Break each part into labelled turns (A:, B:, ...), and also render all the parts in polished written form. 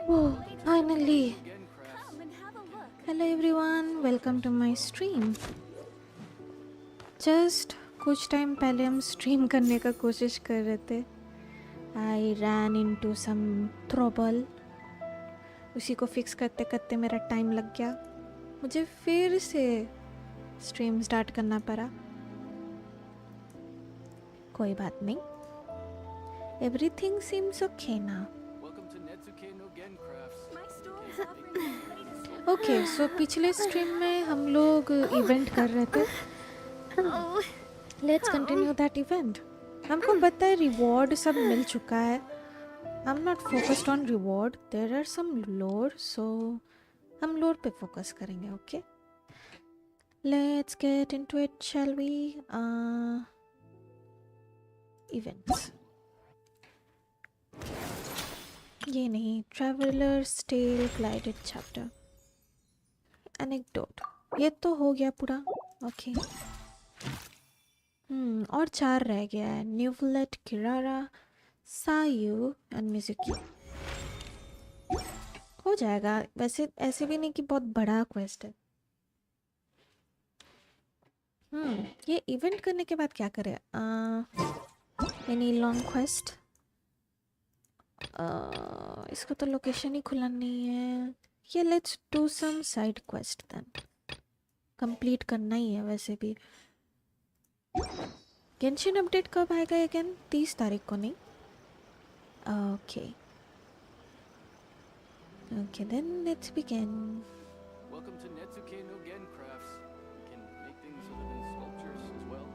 A: Oh, finally. Hello everyone, welcome to my stream. Just कुछ time पहले हम stream करने का कोशिश कर रहे थे. I ran into some trouble. उसी को फिक्स करते करते मेरा टाइम लग गया. मुझे फिर से स्ट्रीम स्टार्ट करना पड़ा. कोई बात नहीं. Everything seems okay now. Okay so पिछले स्ट्रीम में हम लोग इवेंट कर रहे थे. Let's continue that event. हमको पता है रिवॉर्ड सब मिल चुका है. I am not focused on reward. There are some lore, so हम लोर पे फोकस करेंगे. Okay let's get into it. Shall we events. ये नहीं. Travellers tale gilded chapter anecdote. ये तो हो गया पूरा. ओके और 4 रह गया है. न्यूवलेट, किरारा, सायू एंड मिजुकी. हो जाएगा. वैसे ऐसे भी नहीं कि बहुत बड़ा क्वेस्ट है. ये इवेंट करने के बाद क्या करें? Any long quest. इसको तो लोकेशन ही खुला नहीं है. ये let's do some side quest then. Complete करना ही है वैसे भी. गेंशिन अपडेट कब आएगा अगेन? 30 तारीख को नहीं? Okay okay then let's begin.
B: Welcome to Netsuke no Gen Crafts. You can make things other than sculptures as well.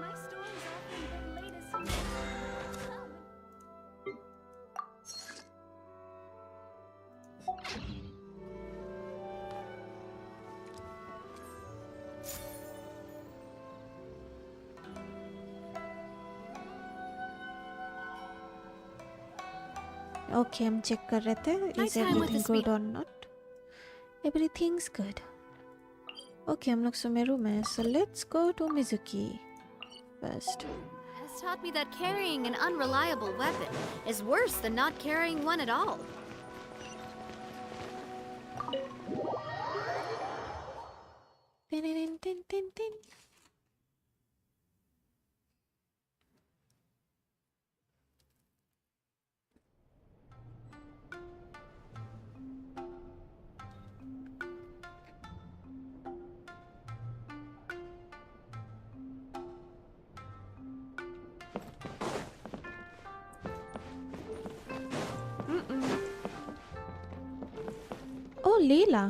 C: My store is offering the latest.
A: Okay हम चेक कर रहे थे. Is everything good और not? Everything's good. Okay हम लोग सुमेरु में. So let's go to Mizuki first.
C: Has taught me that carrying an unreliable weapon is worse than not carrying one at all.
A: Tin tin tin tin. Oh, Leela.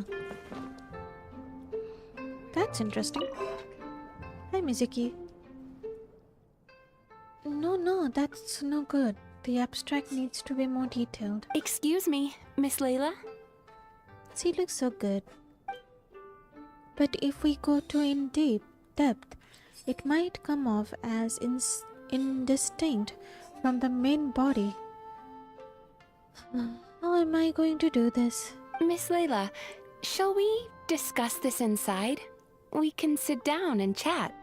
A: That's interesting. Hi, Mizuki. No, that's no good. The abstract needs to be more detailed.
D: Excuse me, Miss Layla?
A: She looks so good. But if we go too in deep depth, it might come off as indistinct from the main body. How am I going to do this?
D: Miss Layla, shall we discuss this inside? We can sit down and chat.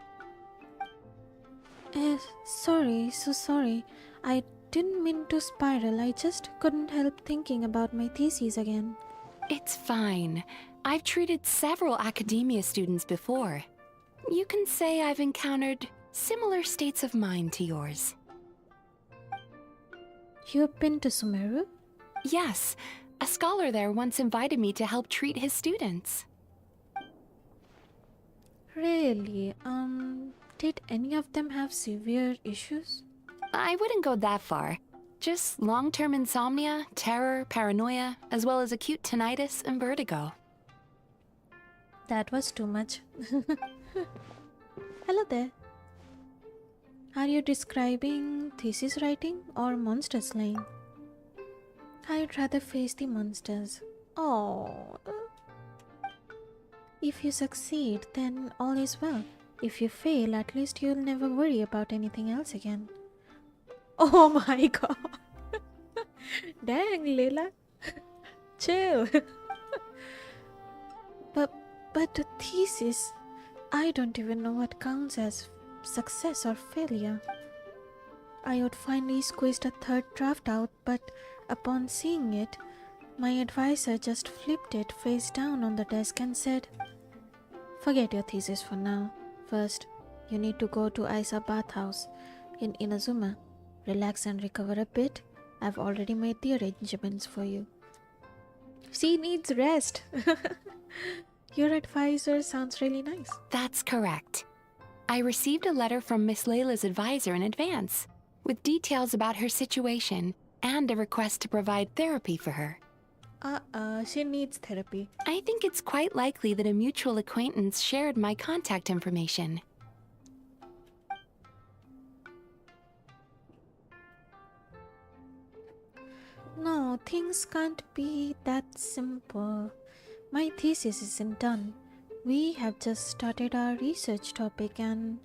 A: So sorry. I didn't mean to spiral. I just couldn't help thinking about my thesis again.
D: It's fine. I've treated several academia students before. You can say I've encountered similar states of mind to yours.
A: You've been to Sumeru?
D: Yes, a scholar there once invited me to help treat his students.
A: Really? Did any of them have severe issues?
D: I wouldn't go that far. Just long-term insomnia, terror, paranoia, as well as acute tinnitus and vertigo.
A: That was too much. Hello there. Are you describing thesis writing or monster slaying? I'd rather face the monsters. Oh. If you succeed, then all is well. If you fail, at least you'll never worry about anything else again. Oh my god. Dang, Leila. Chill. But the thesis, I don't even know what counts as success or failure. I had finally squeezed a third draft out, but upon seeing it, my advisor just flipped it face down on the desk and said, "Forget your thesis for now. First, you need to go to Acer bathhouse in Inazuma. Relax and recover a bit. I've already made the arrangements for you." She needs rest. Your advisor sounds really nice.
D: That's correct. I received a letter from Miss Layla's advisor in advance, with details about her situation and a request to provide therapy for her.
A: She needs therapy.
D: I think it's quite likely that a mutual acquaintance shared my contact information.
A: No, things can't be that simple. My thesis isn't done. We have just started our research topic and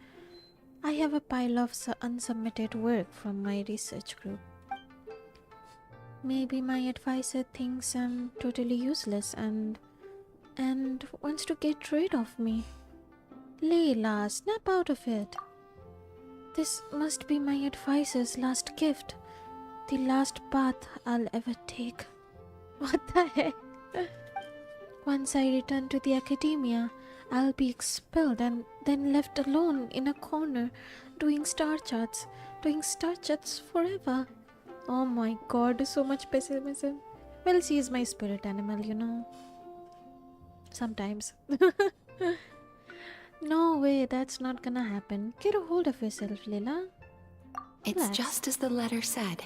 A: I have a pile of unsubmitted work from my research group. Maybe my advisor thinks I'm totally useless and wants to get rid of me. Layla, snap out of it. This must be my advisor's last gift. The last bath I'll ever take. What the heck? Once I return to the academia, I'll be expelled and then left alone in a corner doing star charts forever. Oh my god, so much pessimism. Well, she is my spirit animal, you know. Sometimes. No way, that's not gonna happen. Get a hold of yourself, Leela.
D: It's
A: Relax.
D: just as the letter said.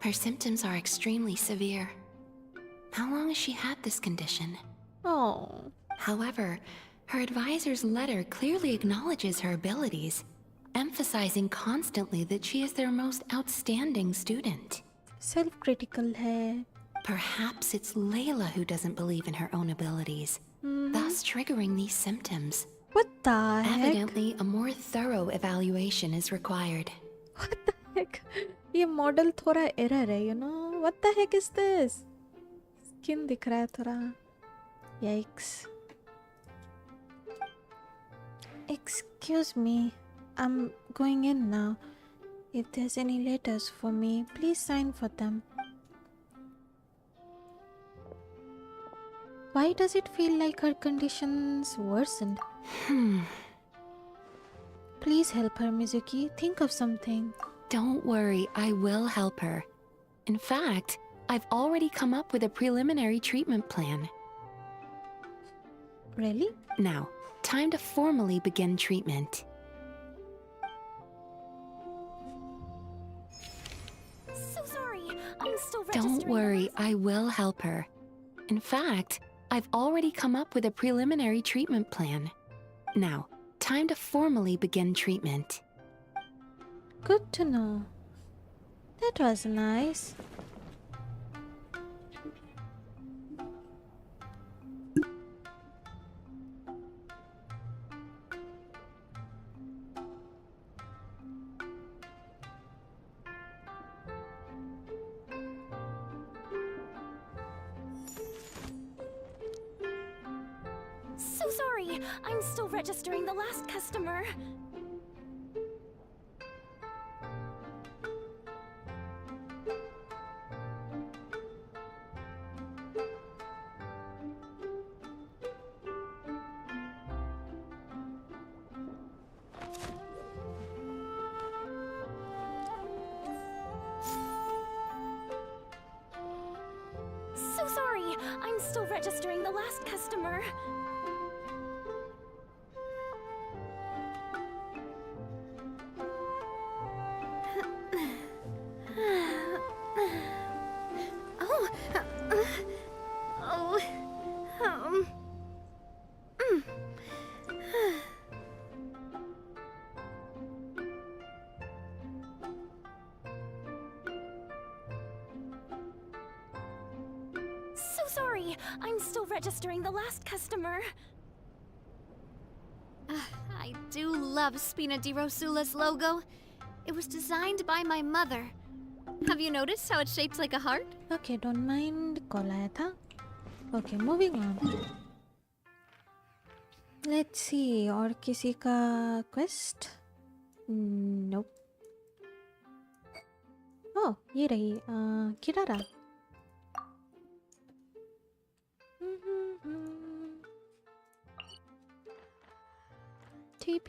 D: Her symptoms are extremely severe. How long has she had this condition?
A: Oh.
D: However, her advisor's letter clearly acknowledges her abilities, emphasizing constantly that she is their most outstanding student.
A: Self-critical hai.
D: Perhaps it's Layla who doesn't believe in her own abilities, thus triggering these symptoms.
A: What the heck?
D: Evidently, a more thorough evaluation is required.
A: What the heck? ये model थोड़ा error है, you know? What the heck is this? Skin दिख रहा है थोड़ा. Yikes. Excuse me. I'm going in now. If there's any letters for me, please sign for them. Why does it feel like her condition's worsened? Please help her, Mizuki. Think of something.
D: Don't worry, I will help her. In fact, I've already come up with a preliminary treatment plan.
A: Really?
D: Now, time to formally begin treatment.
C: So sorry, I'm still registering.
D: Don't worry, I will help her. In fact, I've already come up with a preliminary treatment plan. Now, time to formally begin treatment.
A: Good to know. That was nice.
C: So sorry, I'm still registering the last customer. So sorry, I'm still registering the last customer. So sorry, I'm still registering the last customer. I do love Spina di Rosula's logo. It was designed by my mother. Have you noticed how it's shaped like a heart?
A: Okay, don't mind. Call आया था. Okay, moving on. Let's see. और किसी का quest? Nope. ओह ये रही किरारा. TP.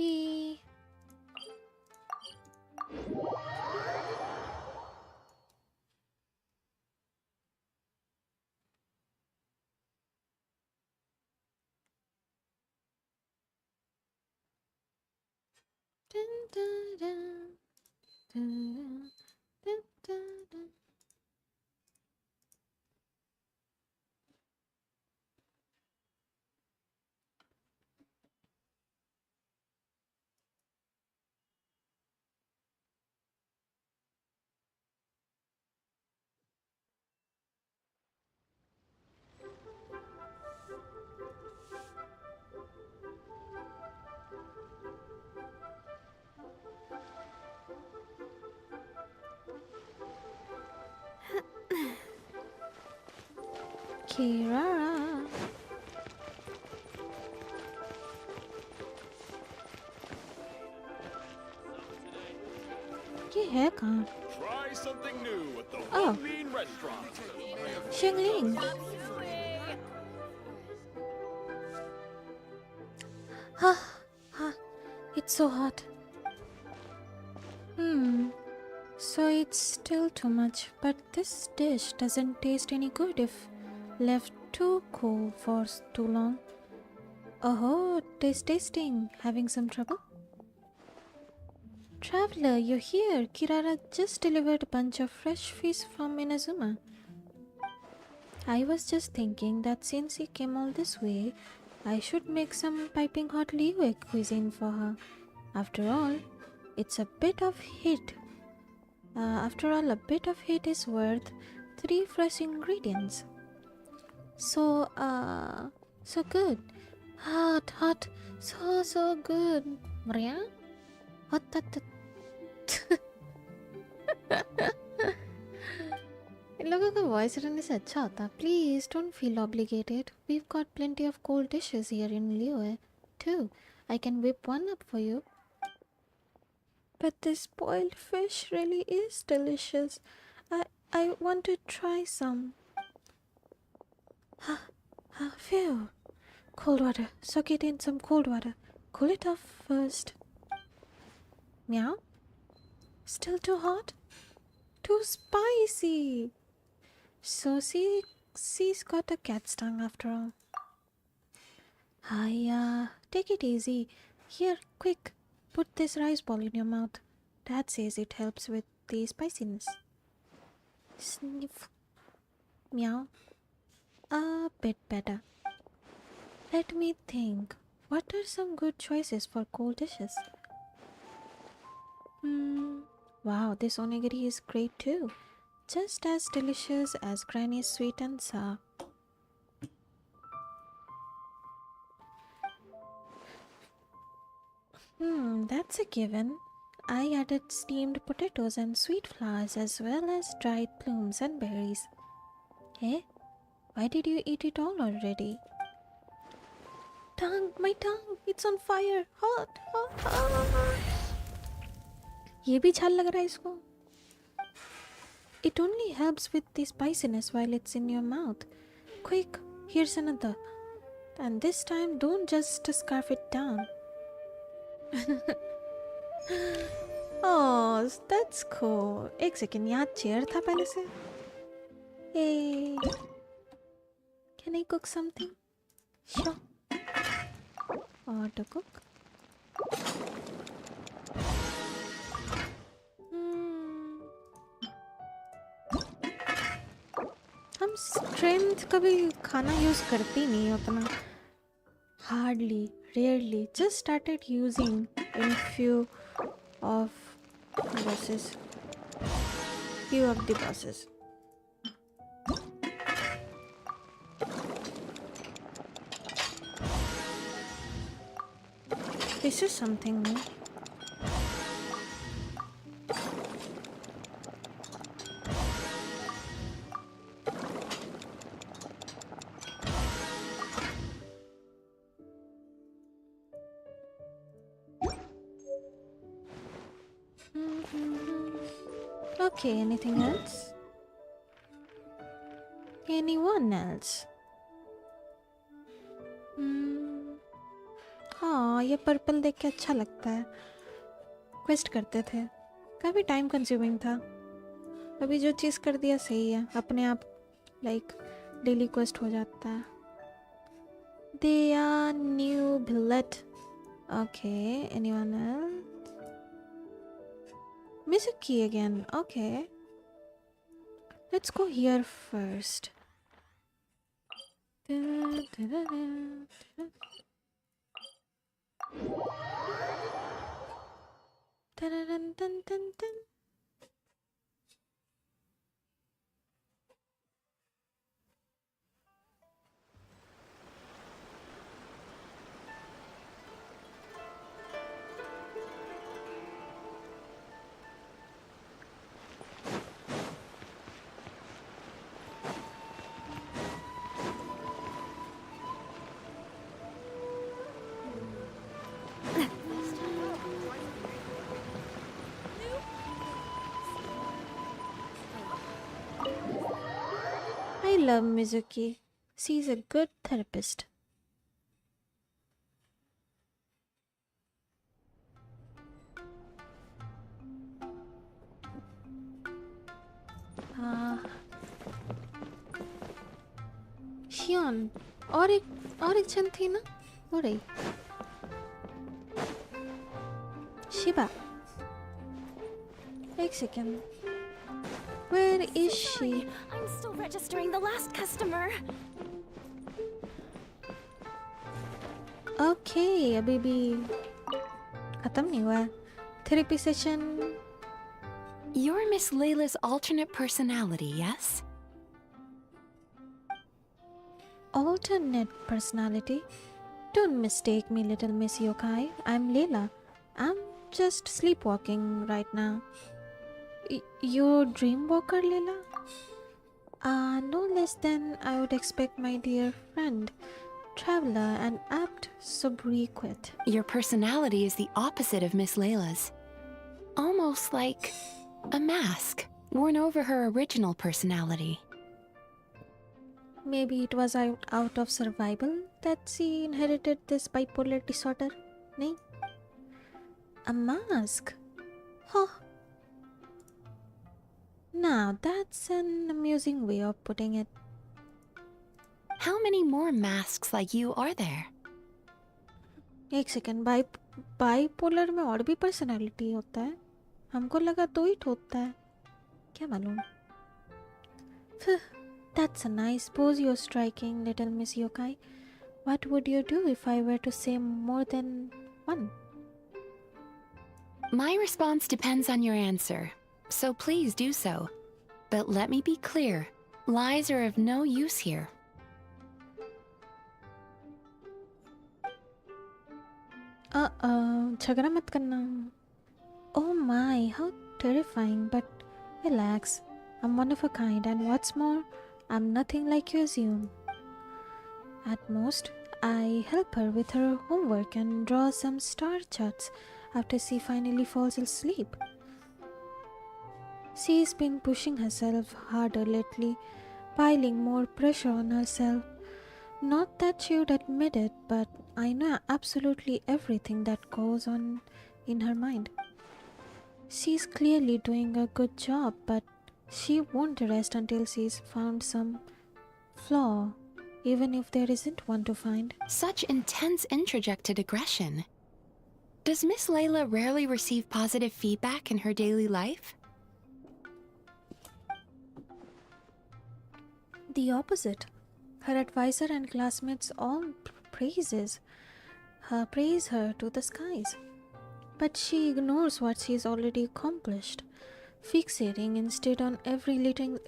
A: Dun, dun, dun, dun, dun, dun, dun. Kirara. ये है कहाँ?
E: Try something new at the
A: Oh.
E: One Bean Restaurant.
A: Shingling. Ha, ha, it's so hot. So it's still too much, but this dish doesn't taste any good if left too cool for too long. Oh, taste tasting. Having some trouble? Traveler, you're here. Kirara just delivered a bunch of fresh fish from Inazuma. I was just thinking that since he came all this way, I should make some piping hot Liyue cuisine for her. After all, it's a bit of heat. A bit of heat is worth 3 fresh ingredients. So good. Hot. So good. Maria? Hot. इन लोगों का voice रहने से अच्छा होता. Please don't feel obligated. We've got plenty of cold dishes here in Liyue too. I can whip one up for you. But this boiled fish really is delicious. I want to try some. Phew. Cold water. Soak it in some cold water. Cool it off first. Meow? Still too hot? Too spicy. So she's got a cat's tongue after all. Hiya. Take it easy. Here, quick. Put this rice ball in your mouth. Dad says it helps with the spiciness. Sniff. Meow. A bit better. Let me think. What are some good choices for cold dishes? Wow, this onigiri is great too. Just as delicious as Granny's sweet and sour. That's a given. I added steamed potatoes and sweet flowers as well as dried plums and berries. Hey, why did you eat it all already? My tongue, it's on fire. Hot. ये भी झाल लग रहा है इसको. It only helps with the spiciness while it's in your mouth. Quick, here's another. And this time, don't just scarf it down. Oh, that's cool. एक second, यहाँ chair था पहले से. Hey, can I cook something? Sure. Or to cook? हम strength कभी खाना use करते ही नहीं उतना. Hardly, rarely. Just started using in few of the bosses. This is something new. Okay, anything else? Anyone else? हाँ, ये पर्पल देख के अच्छा लगता है. क्वेस्ट करते थे, काफ़ी टाइम कंज्यूमिंग था. अभी जो चीज़ कर दिया सही है, अपने आप लाइक डेली क्वेस्ट हो जाता है. They new billet. Okay, anyone else? Mizuki again. Okay. Let's go here first. I love Mizuki. She's a good therapist. शियोन और एक जन थी ना, वो रही शिबा. एक second. Where is she?
C: I'm still registering the last customer.
A: Okay, अभी भी खत्म नहीं हुआ है. Therapy session.
D: You're Miss Layla's alternate personality, yes?
A: Alternate personality? Don't mistake me, little Miss Yokai. I'm Layla. I'm just sleepwalking right now. You're Dreamwalker, Layla? No less than I would expect my dear friend, traveler and apt sobriquet.
D: Your personality is the opposite of Miss Layla's. Almost like a mask worn over her original personality.
A: Maybe it was out of survival that she inherited this bipolar disorder? No? A mask? Huh. Now that's an amusing way of putting it.
D: How many more masks like you are there?
A: एक second. Bipolar में और भी personality होता है? हमको लगा दो ही होता है, क्या मालूम. That's a nice pose you're striking, little Miss Yokai. What would you do if I were to say more than one?
D: My response depends on your answer, so please do so. But let me be clear, lies are of no use here.
A: झगड़ा मत करना. Oh my, how terrifying, but relax. I'm one of a kind, and what's more, I'm nothing like you assume. At most, I help her with her homework and draw some star charts after she finally falls asleep. She's been pushing herself harder lately, piling more pressure on herself. Not that she would admit it, but I know absolutely everything that goes on in her mind. She's clearly doing a good job, but she won't rest until she's found some flaw, even if there isn't one to find.
D: Such intense introjected aggression. Does Miss Layla rarely receive positive feedback in her daily life?
A: The opposite. Her advisor and classmates all praise her to the skies. But she ignores what she's already accomplished, fixating instead on every little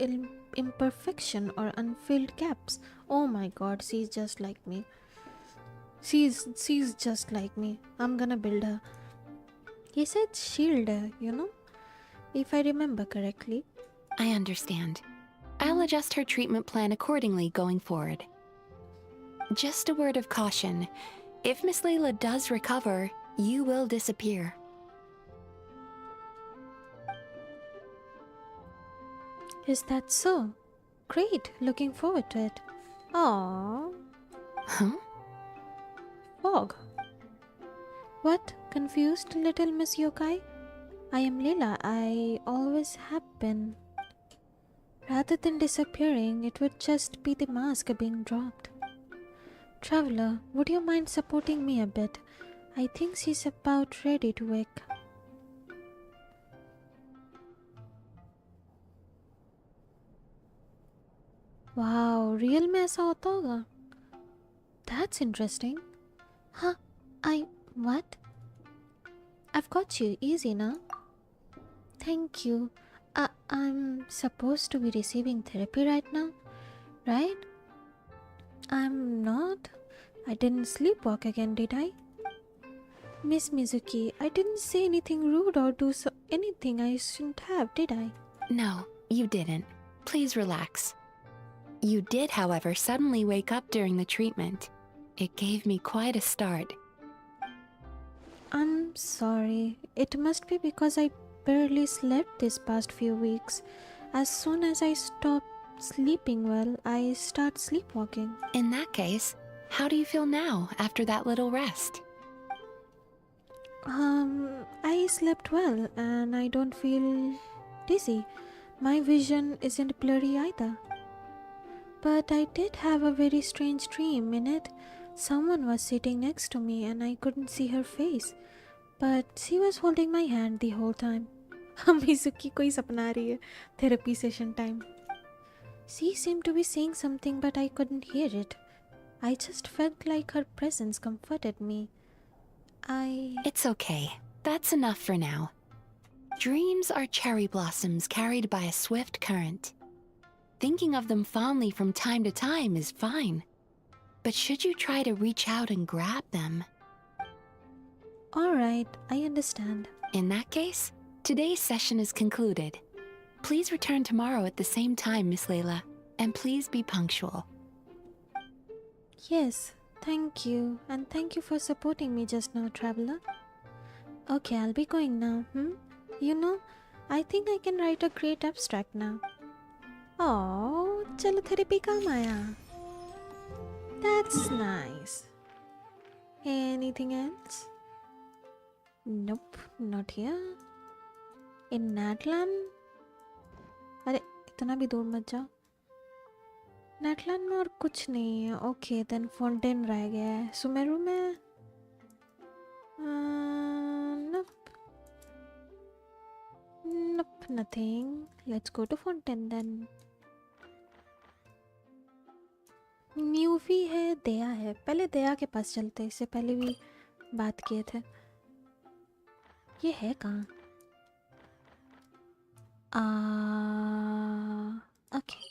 A: imperfection or unfilled gaps. Oh my god, she's just like me. She's just like me. I'm gonna build her. He said shield her, you know? If I remember correctly.
D: I understand. I'll adjust her treatment plan accordingly going forward. Just a word of caution. If Miss Layla does recover, you will disappear.
A: Is that so? Great, looking forward to it. Aww.
D: Huh?
A: Fog. What? Confused, little Miss Yokai? I am Leela. I always have been. Rather than disappearing, it would just be the mask being dropped. Traveler, would you mind supporting me a bit? I think she's about ready to wake. Wow, real में ऐसा होता होगा? That's interesting. Huh? What? I've got you, easy now. Thank you. I'm supposed to be receiving therapy right now, right? I'm not. I didn't sleepwalk again, did I? Miss Mizuki, I didn't say anything rude or do anything I shouldn't have, did I?
D: No, you didn't. Please relax. You did, however, suddenly wake up during the treatment. It gave me quite a start.
A: I'm sorry. It must be because I barely slept this past few weeks. As soon as I stop sleeping well, I start sleepwalking.
D: In that case, how do you feel now after that little rest?
A: I slept well and I don't feel dizzy. My vision isn't blurry either. But I did have a very strange dream. In it, someone was sitting next to me and I couldn't see her face. But she was holding my hand the whole time. Mizuki कोई सपना रही है. Therapy session time. She seemed to be saying something but I couldn't hear it. I just felt like her presence comforted me.
D: It's okay. That's enough for now. Dreams are cherry blossoms carried by a swift current. Thinking of them fondly from time to time is fine. But should you try to reach out and grab them?
A: Alright, I understand.
D: In that case, today's session is concluded. Please return tomorrow at the same time, Miss Layla, and please be punctual.
A: Yes, thank you. And thank you for supporting me just now, traveler. Okay, I'll be going now, You know, I think I can write a great abstract now. Oh, chalo therapy काम आया. That's nice. Anything else? Nope, not here. In Natlan? अरे इतना भी दूर मत जाओ. नेटलैंड में और कुछ नहीं है. ओके देन फाउंटेन रह गया है. सुमेरु में nope. Nope, nothing. Let's go to Fountain then. न्यूवी है, दया है. पहले दया के पास चलते हैं. इससे पहले भी बात किए थे. ये है कहाँ? Okay.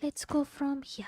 A: Let's go from here.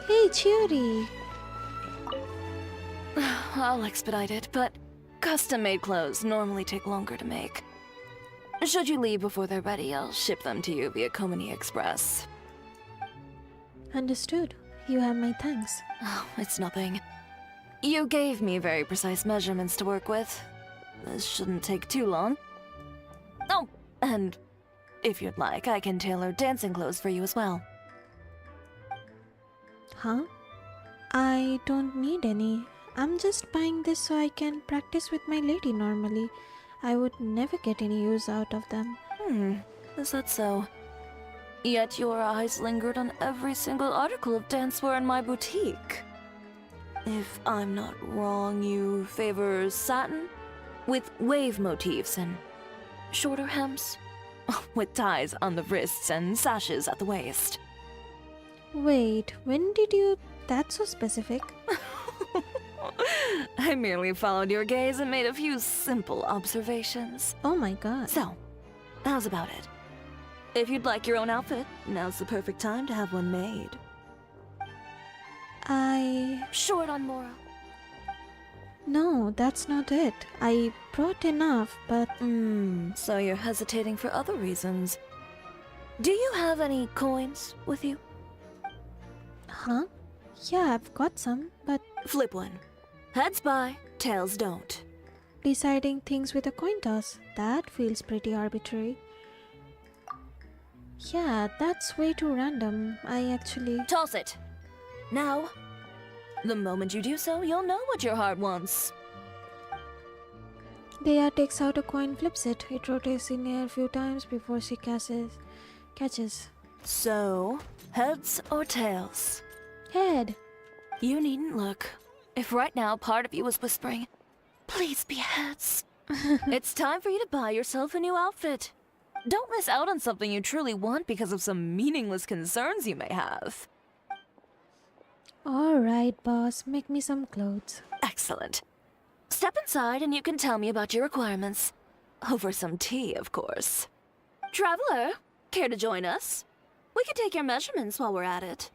A: Hey, Cheery!
F: I'll expedite it, but custom-made clothes normally take longer to make. Should you leave before they're ready, I'll ship them to you via Comet Express.
A: Understood. You have my thanks.
F: Oh, it's nothing. You gave me very precise measurements to work with. This shouldn't take too long. Oh, and if you'd like, I can tailor dancing clothes for you as well.
A: Huh? I don't need any. I'm just buying this so I can practice with my lady normally. I would never get any use out of them.
F: Is that so? Yet your eyes lingered on every single article of dancewear in my boutique. If I'm not wrong, you favor satin? with wave motifs and shorter hems, with ties on the wrists and sashes at the waist.
A: Wait, when did you... That's so specific.
F: I merely followed your gaze and made a few simple observations.
A: Oh my god.
F: So, how's about it? If you'd like your own outfit, now's the perfect time to have one made. Short on moral.
A: No, that's not it. I brought enough, but...
F: So you're hesitating for other reasons. Do you have any coins with you?
A: Huh? Yeah, I've got some, but
F: Flip one. Heads buy, tails don't.
A: deciding things with a coin toss, that feels pretty arbitrary. Yeah, that's way too random. I actually...
F: Toss it. Now. The moment you do so, you'll know what your heart wants.
A: Dea takes out a coin, flips it. It rotates in air a few times before she catches.
F: So, heads or tails?
A: Head.
F: You needn't look. If right now part of you was whispering, please be heads. It's time for you to buy yourself a new outfit. Don't miss out on something you truly want because of some meaningless concerns you may have.
A: Alright, boss. Make me some clothes.
F: Excellent. Step inside and you can tell me about your requirements. Over some tea, of course. Traveler, care to join us? We can take your measurements while we're at it.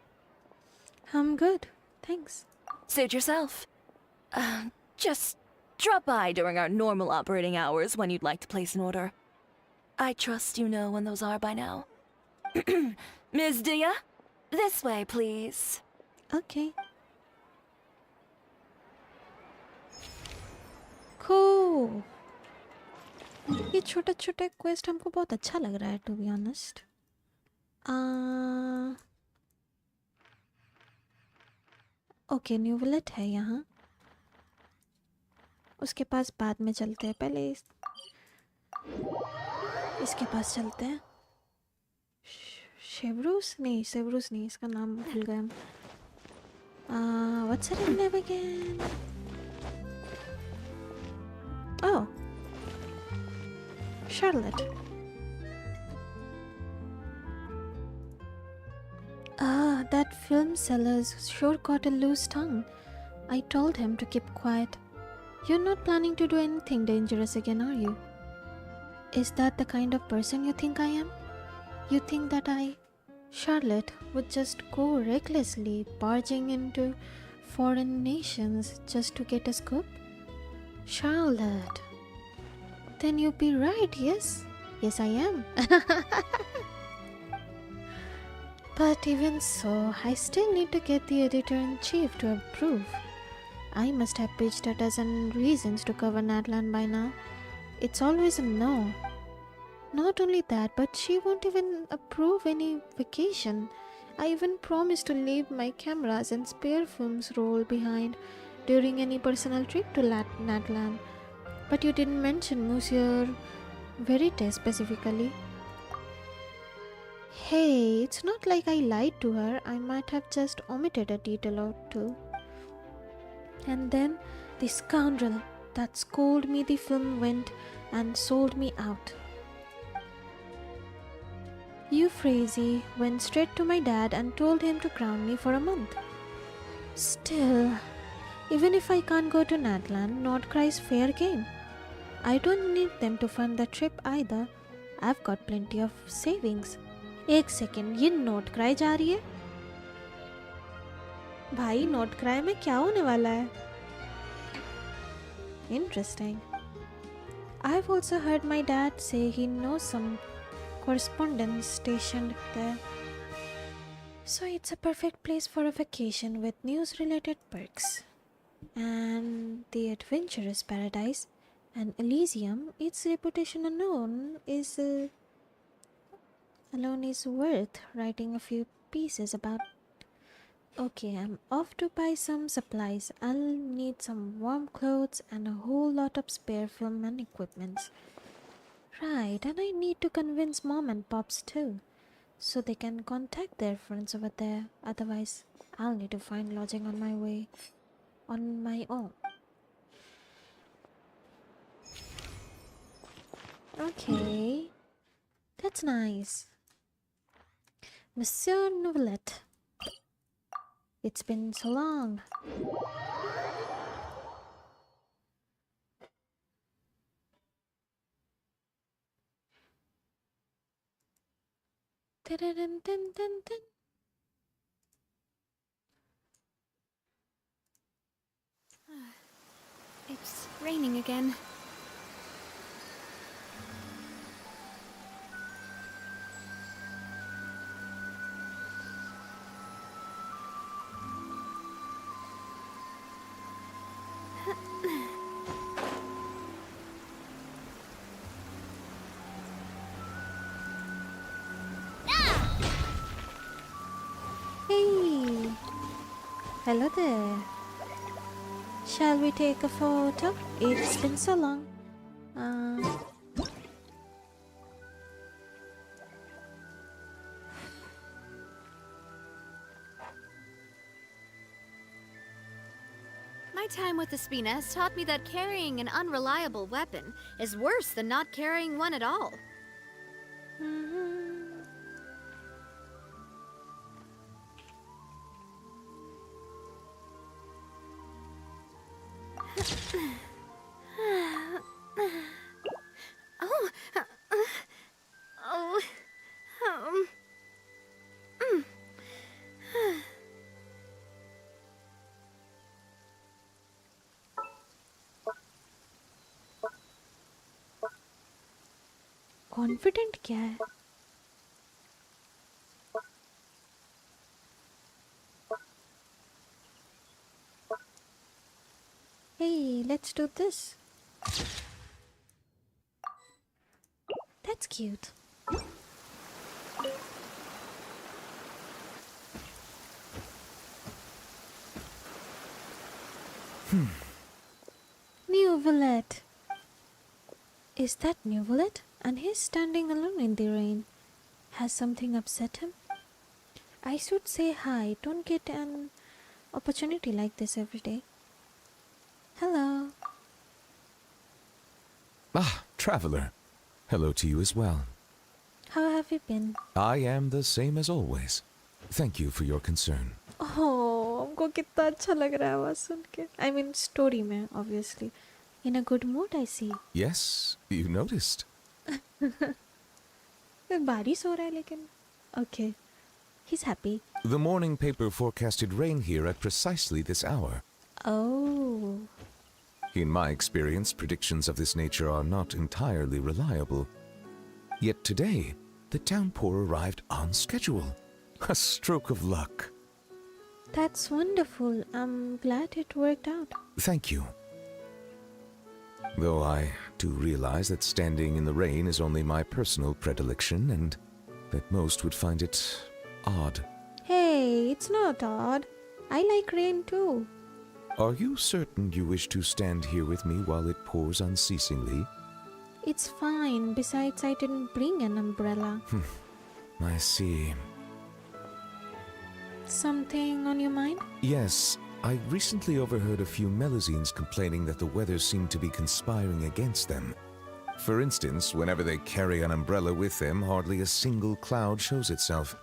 A: I'm good. Thanks.
F: Suit yourself. Just drop by during our normal operating hours when you'd like to place an order. I trust you know when those are by now. Ms. Dea, this way, please.
A: Okay. Cool. ये छोटा छोटा quest हमको बहुत अच्छा लग रहा है to be honest. Okay, new विलेट है यहाँ. उसके पास बाद में चलते हैं. पहले इसके पास चलते हैं. शेवरूस नहीं, इसका नाम भूल गए हम. What's her name again? Oh, Charlotte. That film seller's sure got a loose tongue. I told him to keep quiet. You're not planning to do anything dangerous again, are you? Is that the kind of person you think I am? You think that Charlotte, would just go recklessly barging into foreign nations just to get a scoop? Charlotte. Then you'd be right, yes? Yes, I am. But even so, I still need to get the editor-in-chief to approve. I must have pitched a dozen reasons to cover Natlan by now. It's always a no. Not only that, but she won't even approve any vacation. I even promised to leave my cameras and spare films roll behind during any personal trip to Natlan. But you didn't mention Monsieur Verite specifically. Hey, it's not like I lied to her. I might have just omitted a detail or two. And then the scoundrel that scolded me the film went and sold me out. Euphrasie went straight to my dad and told him to ground me for a month. Still, even if I can't go to Natlan, Nordcry's fair game. I don't need them to fund the trip either. I've got plenty of savings. एक second, ये नोटक्राई जा रही है? भाई नोटक्राई में क्या होने वाला है? Interesting. I've also heard my dad say he knows some correspondents stationed there. So it's a perfect place for a vacation with news-related perks. And the adventurous paradise and Elysium, its reputation alone is worth writing a few pieces about. Okay, I'm off to buy some supplies. I'll need some warm clothes and a whole lot of spare film and equipments. Right, and I need to convince Mom and Pops too, so they can contact their friends over there. Otherwise, I'll need to find lodging on my own. Okay. That's nice. Monsieur Novelette. It's been so long. Dun-dun-dun-dun-dun.
C: It's raining again.
A: Hey! Hello there. Shall we take a photo? It's been so long.
C: My time with the Spina has taught me that carrying an unreliable weapon is worse than not carrying one at all. Oh, oh,
A: confident क्या है? Hey, let's do this. That's cute. Nuvolet. Is that Nuvolet? And he's standing alone in the rain. Has something upset him? I should say hi. Don't get an opportunity like this every day. Hello.
G: Ah, traveler. Hello to you as well.
A: How have you been?
G: I am the same as always. Thank you for your concern.
A: Oh, हमको कितना अच्छा लग रहा है आवाज सुन के. I mean story में obviously. In a good mood I see.
G: Yes, you noticed.
A: बारिश हो रहा है लेकिन. Okay. He's happy.
G: The morning paper forecasted rain here at precisely this hour.
A: Oh.
G: In my experience, predictions of this nature are not entirely reliable. Yet today, the downpour arrived on schedule. A stroke of luck.
A: That's wonderful. I'm glad it worked out.
G: Thank you. Though I do realize that standing in the rain is only my personal predilection and that most would find it odd.
A: Hey, it's not odd. I like rain too.
G: Are you certain you wish to stand here with me while it pours unceasingly?
A: It's fine. Besides, I didn't bring an umbrella.
G: I see.
A: Something on your mind?
G: Yes, I recently overheard a few Melusines complaining that the weather seemed to be conspiring against them. For instance, whenever they carry an umbrella with them, hardly a single cloud shows itself.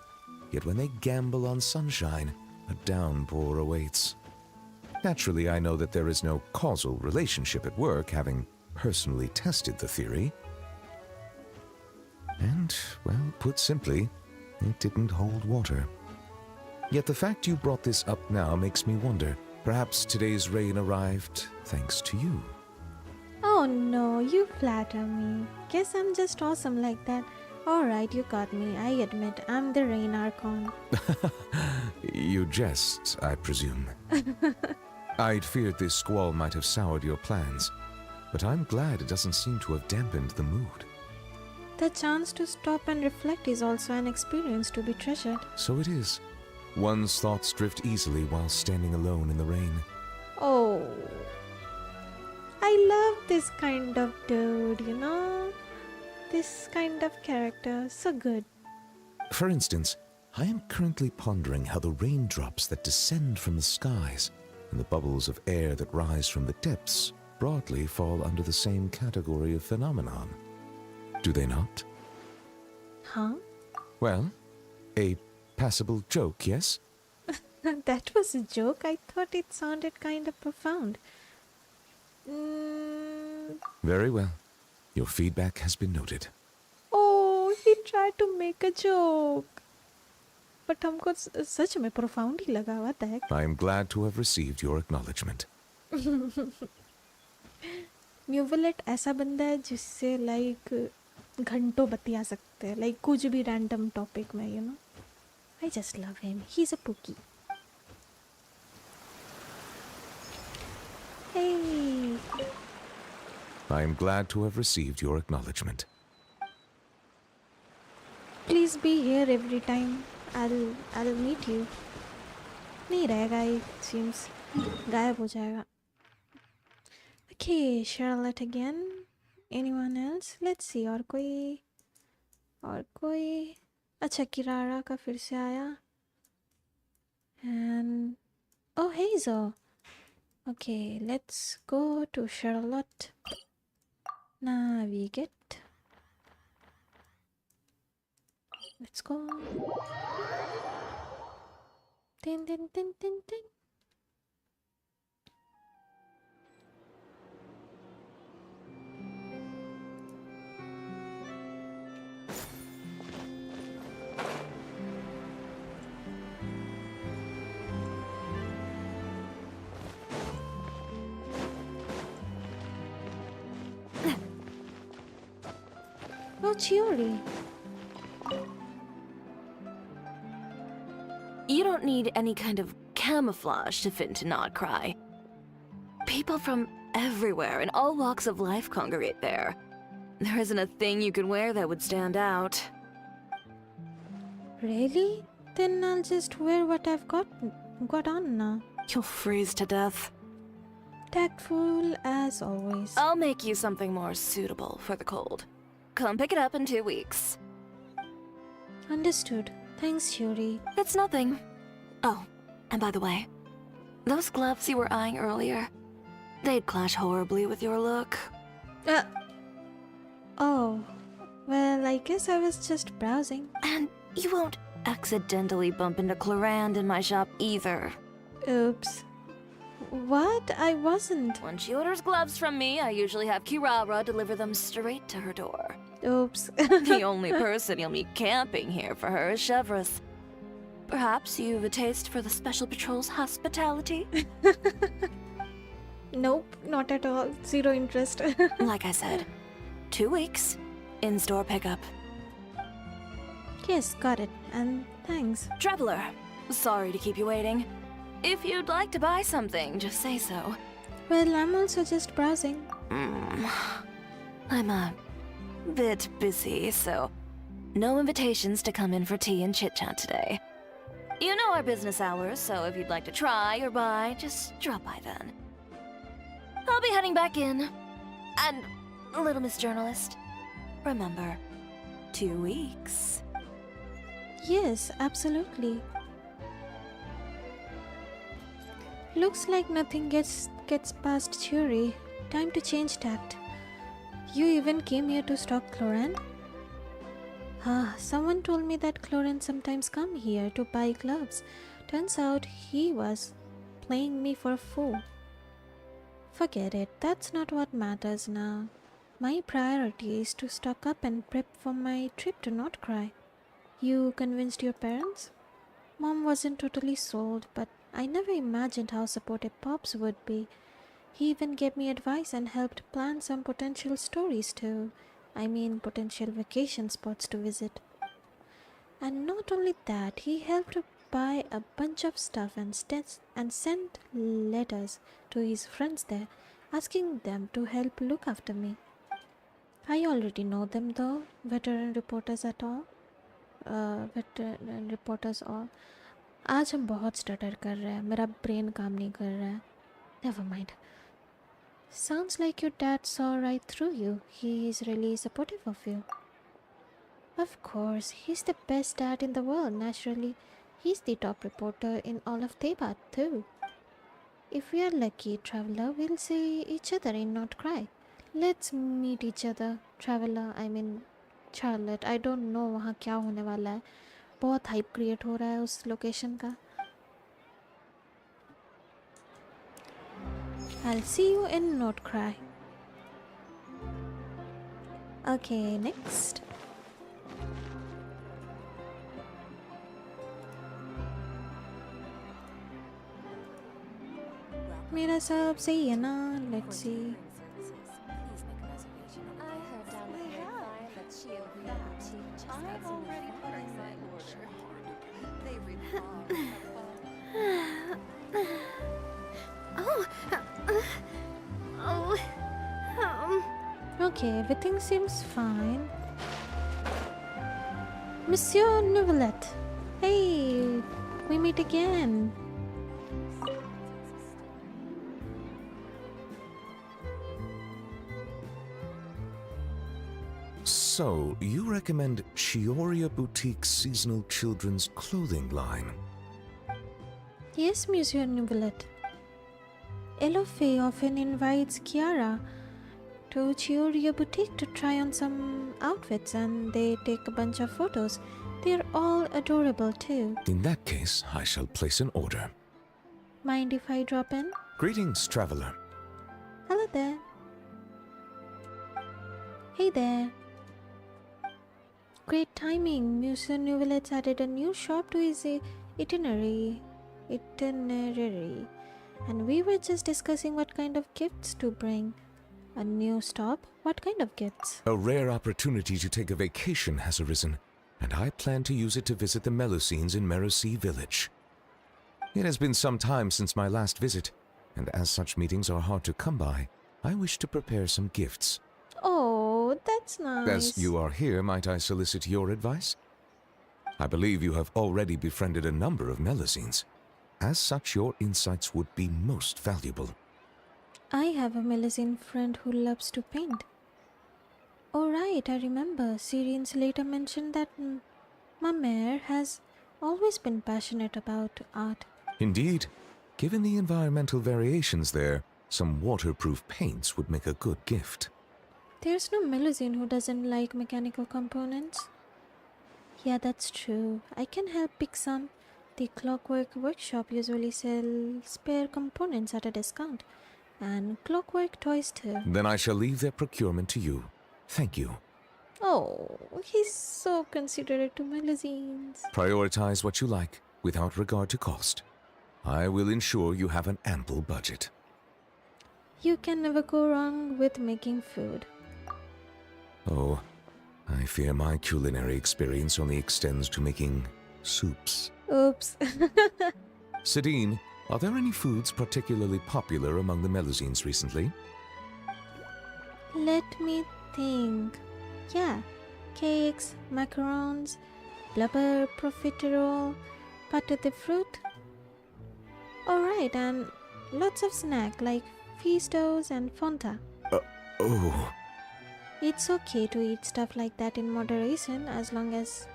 G: Yet when they gamble on sunshine, a downpour awaits. Naturally, I know that there is no causal relationship at work, having personally tested the theory. And, well, put simply, it didn't hold water. Yet the fact you brought this up now makes me wonder, perhaps today's rain arrived thanks to you.
A: Oh no, you flatter me. Guess I'm just awesome like that. Alright, you got me. I admit, I'm the rain archon.
G: You jest, I presume. I'd feared this squall might have soured your plans, but I'm glad it doesn't seem to have dampened the mood.
A: The chance to stop and reflect is also an experience to be treasured.
G: So it is. One's thoughts drift easily while standing alone in the rain.
A: Oh, I love this kind of dude, you know? This kind of character, so good.
G: For instance, I am currently pondering how the raindrops that descend from the skies and the bubbles of air that rise from the depths broadly fall under the same category of phenomenon. do they not?
A: Huh?
G: Well, a passable joke, yes?
A: That was a joke. I thought it sounded kind of profound. Mm.
G: Very well. Your feedback has been noted.
A: Oh, he tried to make a joke. But हमको सच में profound ही लगा. What the heck?
G: I am glad to have received your acknowledgement.
A: न्यूवलेट ऐसा बंदा है जिससे like घंटों बतिया सकते हैं, लाइक कुछ भी रैंडम टॉपिक में, you know. I just love him. He is a पुकी. Hey.
G: I am glad to have received your acknowledgement.
A: Please be here every time. I'll meet you. नहीं रहेगा, it seems. गायब हो जाएगा. Okay, Charlotte again. Anyone else? Let's see. और कोई अच्छा, किरारा का फिर से आया. And oh, Hazel. Okay, let's go to Charlotte. Navigate. Let's go. Tin tin tin tin tin. Oh, Chiori.
F: You don't need any kind of camouflage to fit into Not Cry. People from everywhere in all walks of life congregate there. There isn't a thing you can wear that would stand out.
A: Really? Then I'll just wear what I've got on now.
F: You'll freeze to death.
A: Tactful as always.
F: I'll make you something more suitable for the cold. Come pick it up in 2 weeks.
A: Understood. Thanks, Chiori.
F: It's nothing. Oh, and by the way, those gloves you were eyeing earlier, they'd clash horribly with your look.
A: Oh. Well, I guess I was just browsing.
F: And you won't accidentally bump into Clorand in my shop either.
A: Oops. What? I wasn't.
F: When she orders gloves from me, I usually have Kirara deliver them straight to her door.
A: Oops.
F: The only person you'll meet camping here for her is Chevreuse. Perhaps you've a taste for the Special Patrol's hospitality?
A: Nope, not at all. Zero interest.
F: Like I said, 2 weeks, in-store pickup.
A: Yes, got it. And thanks.
F: Traveler, sorry to keep you waiting. If you'd like to buy something, just say so.
A: Well, I'm also just browsing.
F: I'm a bit busy, so no invitations to come in for tea and chit-chat today. You know our business hours, so if you'd like to try or buy, just drop by then. I'll be heading back in. And, Little Miss Journalist, remember, 2 weeks.
A: Yes, absolutely. Looks like nothing gets past Chiori. Time to change tact. You even came here to stalk Clorand? Someone told me that Clorand sometimes come here to buy gloves. Turns out he was playing me for a fool. Forget it, that's not what matters now. My priority is to stock up and prep for my trip to Not Cry. You convinced your parents? Mom wasn't totally sold, but I never imagined how supportive Pops would be. He even gave me advice and helped plan some potential stories too. I mean, potential vacation spots to visit. And not only that, he helped buy a bunch of stuff and sent letters to his friends there, asking them to help look after me. I already know them though, veteran reporters all. आज हम बहुत stutter कर रहे हैं. मेरा brain काम नहीं कर रहा है. Never mind. Sounds like your dad saw right through you. He is really supportive of you. Of course, he's the best dad in the world. Naturally, he's the top reporter in all of Thebat too. If we are lucky, Traveler, we'll see each other in Not Cry. Let's meet each other, Traveler. I mean, Charlotte I don't know वहाँ क्या होने वाला है. बहुत hype create हो रहा है उस लोकेशन का. I'll see you in Not Cry. Okay, next. मेरा सब सही है ना? Let's see. Okay, everything seems fine. Monsieur Neuvillette. Hey, we meet again.
G: So, you recommend Chioria Boutique's seasonal children's clothing line?
A: Yes, Monsieur Neuvillette. Elofe often invites Kiara to Chioria Boutique to try on some outfits and they take a bunch of photos. They're all adorable too.
G: In that case, I shall place an order.
A: Mind if I drop in?
G: Greetings, traveler.
A: Hello there. Hey there. Great timing. Monsieur Neuvillette's added a new shop to his itinerary. And we were just discussing what kind of gifts to bring. A new stop? What kind of gifts?
G: A rare opportunity to take a vacation has arisen, and I plan to use it to visit the Melusines in Merosi village. It has been some time since my last visit, and as such meetings are hard to come by, I wish to prepare some gifts.
A: Oh, that's nice.
G: As you are here, might I solicit your advice? I believe you have already befriended a number of Melusines. As such, your insights would be most valuable.
A: I have a Melusine friend who loves to paint. Oh right, I remember. Syrians later mentioned that my mare has always been passionate about art.
G: Indeed. Given the environmental variations there, some waterproof paints would make a good gift.
A: There's no Melusine who doesn't like mechanical components. Yeah, that's true. I can help pick some. The Clockwork Workshop usually sells spare components at a discount. And clockwork toys too.
G: Then I shall leave their procurement to you. Thank you.
A: Oh, he's so considerate to Melusines.
G: Prioritize what you like, without regard to cost. I will ensure you have an ample budget.
A: You can never go wrong with making food.
G: Oh, I fear my culinary experience only extends to making soups.
A: Oops.
G: Sidine, are there any foods particularly popular among the Melusines recently?
A: Let me think. Yeah, cakes, macarons, blubber, profiterole, pâte de fruit. Alright, and lots of snack like Feastos and Fonta.
G: Oh,
A: It's okay to eat stuff like that in moderation as long as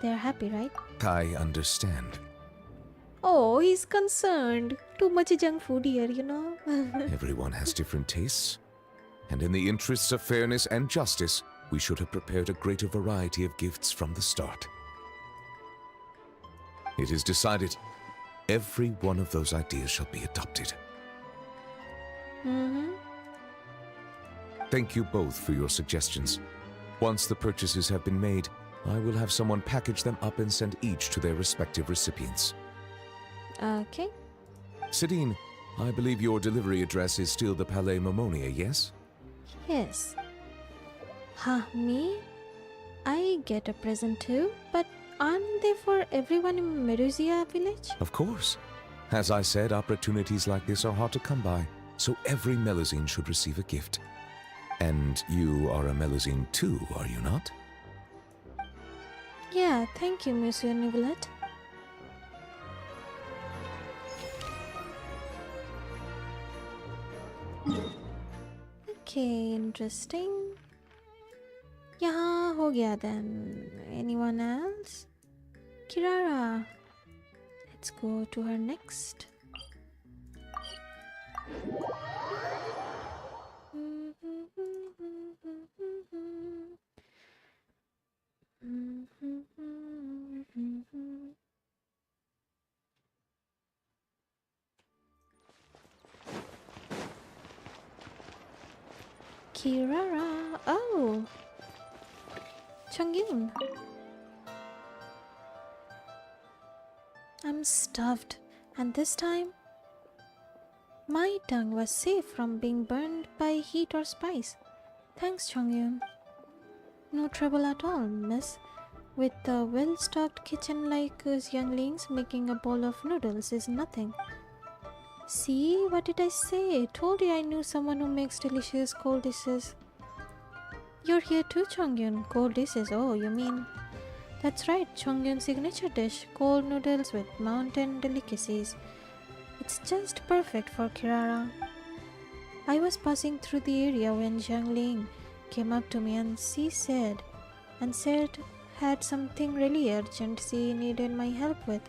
A: they're happy, right?
G: I understand.
A: Oh, he's concerned. Too much junk food here, you know.
G: Everyone has different tastes. And in the interests of fairness and justice, we should have prepared a greater variety of gifts from the start. It is decided. Every one of those ideas shall be adopted.
A: Mm-hmm.
G: Thank you both for your suggestions. Once the purchases have been made, I will have someone package them up and send each to their respective recipients.
A: Okay.
G: Sidine, I believe your delivery address is still the Palais Momonia, yes?
A: Yes. Huh, me? I get a present too, but aren't they for everyone in Meruzia village?
G: Of course. As I said, opportunities like this are hard to come by, so every Melusine should receive a gift. And you are a Melusine too, are you not?
A: Yeah, thank you, Monsieur Neuvillette. Okay, interesting. यहाँ हो गया then. Anyone else? Kirara. Let's go to her next. Kirara. Oh, Changyun. I'm stuffed, and this time my tongue was safe from being burned by heat or spice. Thanks, Changyun. No trouble at all, miss. With a well-stocked kitchen like us younglings, making a bowl of noodles is nothing. See, what did I say? Told you I knew someone who makes delicious cold dishes. You're here too, Chongyun. Cold dishes, oh, you mean... That's right, Chongyun's signature dish, cold noodles with mountain delicacies. It's just perfect for Kirara. I was passing through the area when Zhang Ling came up to me and said had something really urgent she needed my help with.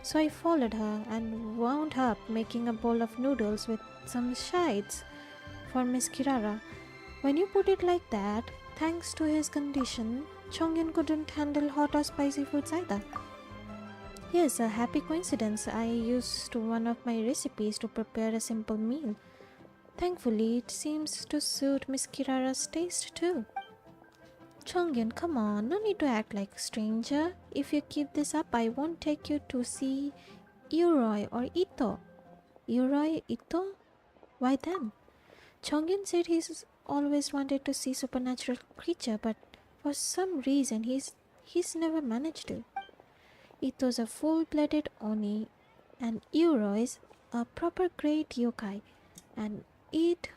A: So I followed her and wound up making a bowl of noodles with some shites for Miss Kirara. When you put it like that, thanks to his condition, Chongyun couldn't handle hot or spicy foods either. Yes, a happy coincidence. I used one of my recipes to prepare a simple meal. Thankfully, it seems to suit Miss Kirara's taste too. Chongyun, come on, no need to act like a stranger. If you keep this up, I won't take you to see Uroi or Ito. Uroi, Ito? Why them? Chongyun said he's always wanted to see supernatural creature, but for some reason he's never managed to. Ito's a full-blooded Oni, and Uroi's a proper great yokai, and it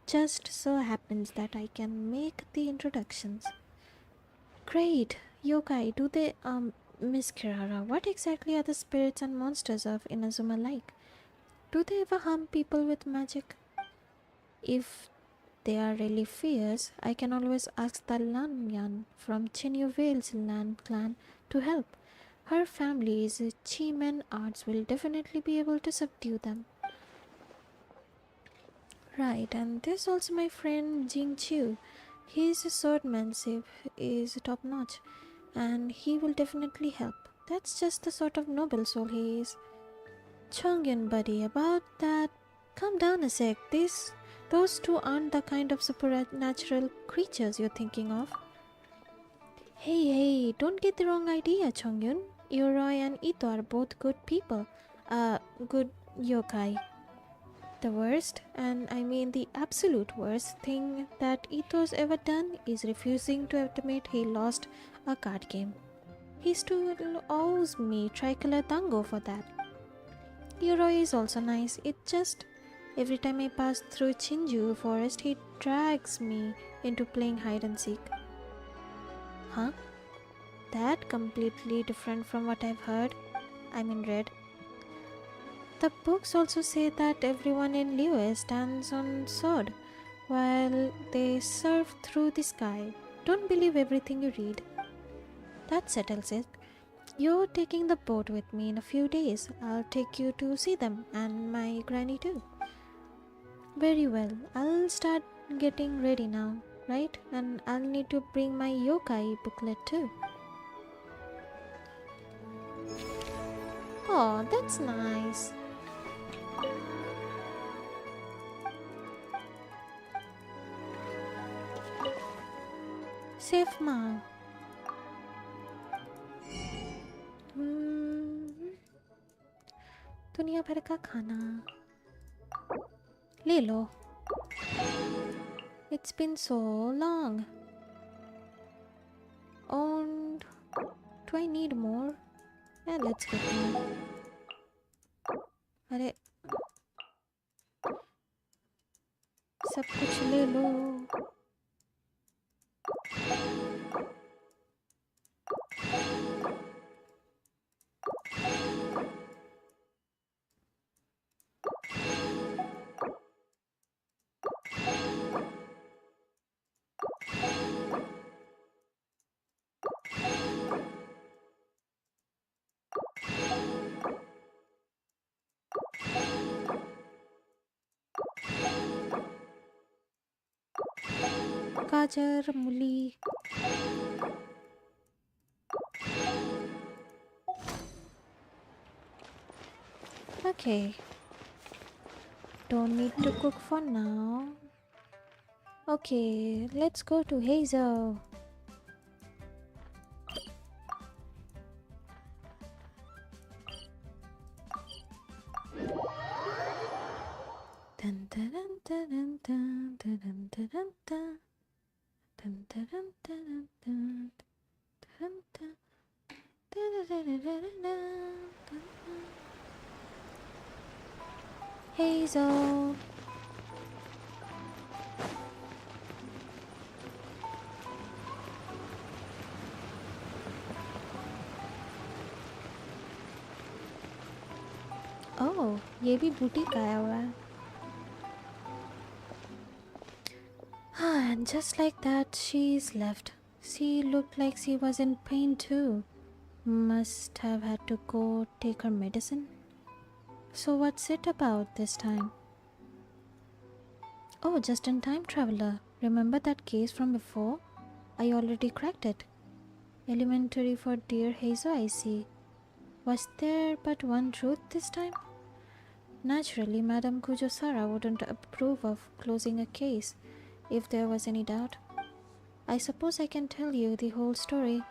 A: just so happens that I can make the introductions. Great! Yokai, do they, Miss Kirara, what exactly are the spirits and monsters of Inazuma like? Do they ever harm people with magic? If they are really fierce, I can always ask the Lanyan from Chinyu Vale's land clan to help. Her family's Chi-men arts will definitely be able to subdue them. Right, and there's also my friend Jing Chu. His swordmanship is top notch, and he will definitely help. That's just the sort of noble soul he is. Chongyun, buddy, about that, calm down a sec. Those two aren't the kind of supernatural creatures you're thinking of. Hey, don't get the wrong idea, Chongyun. Yoroi and Ito are both good people. Good yokai. The worst, and I mean the absolute worst thing that Ito's ever done is refusing to admit he lost a card game. He still owes me Tricolor Tango for that. Yoroi is also nice. It just... every time I pass through Chinju forest, he drags me into playing hide and seek. Huh? That completely different from what I've heard. Read. The books also say that everyone in Liyue stands on sword while they surf through the sky. Don't believe everything you read. That settles it. You're taking the boat with me in a few days. I'll take you to see them, and my granny too. Very well. I'll start getting ready now, right? And I'll need to bring my yokai booklet too. Oh, that's nice. Safe ma. दुनिया भर का खाना ले लो. It's been so long. And do I need more? Yeah, let's get more. अरे सब कुछ ले लो. गाजर मूली Okay. Don't need to cook for now. Okay, let's go to Hazel. Dun, dun, dun, dun, dun, dun, dun, dun, dun, dun. Dun, dun, dun, dun, dun, dun, dun. Dun, dun, dun, dun, dun, dun, dun. Hazel. Oh, ये भी boutique आया हुआ है. And just like that, she's left. She looked like she was in pain too. Must have had to go take her medicine. So what's it about this time? Oh, just in time, traveler. Remember that case from before? I already cracked it. Elementary for dear Hazel, I see. Was there but one truth this time? Naturally, Madame Kujosara wouldn't approve of closing a case if there was any doubt. I suppose I can tell you the whole story.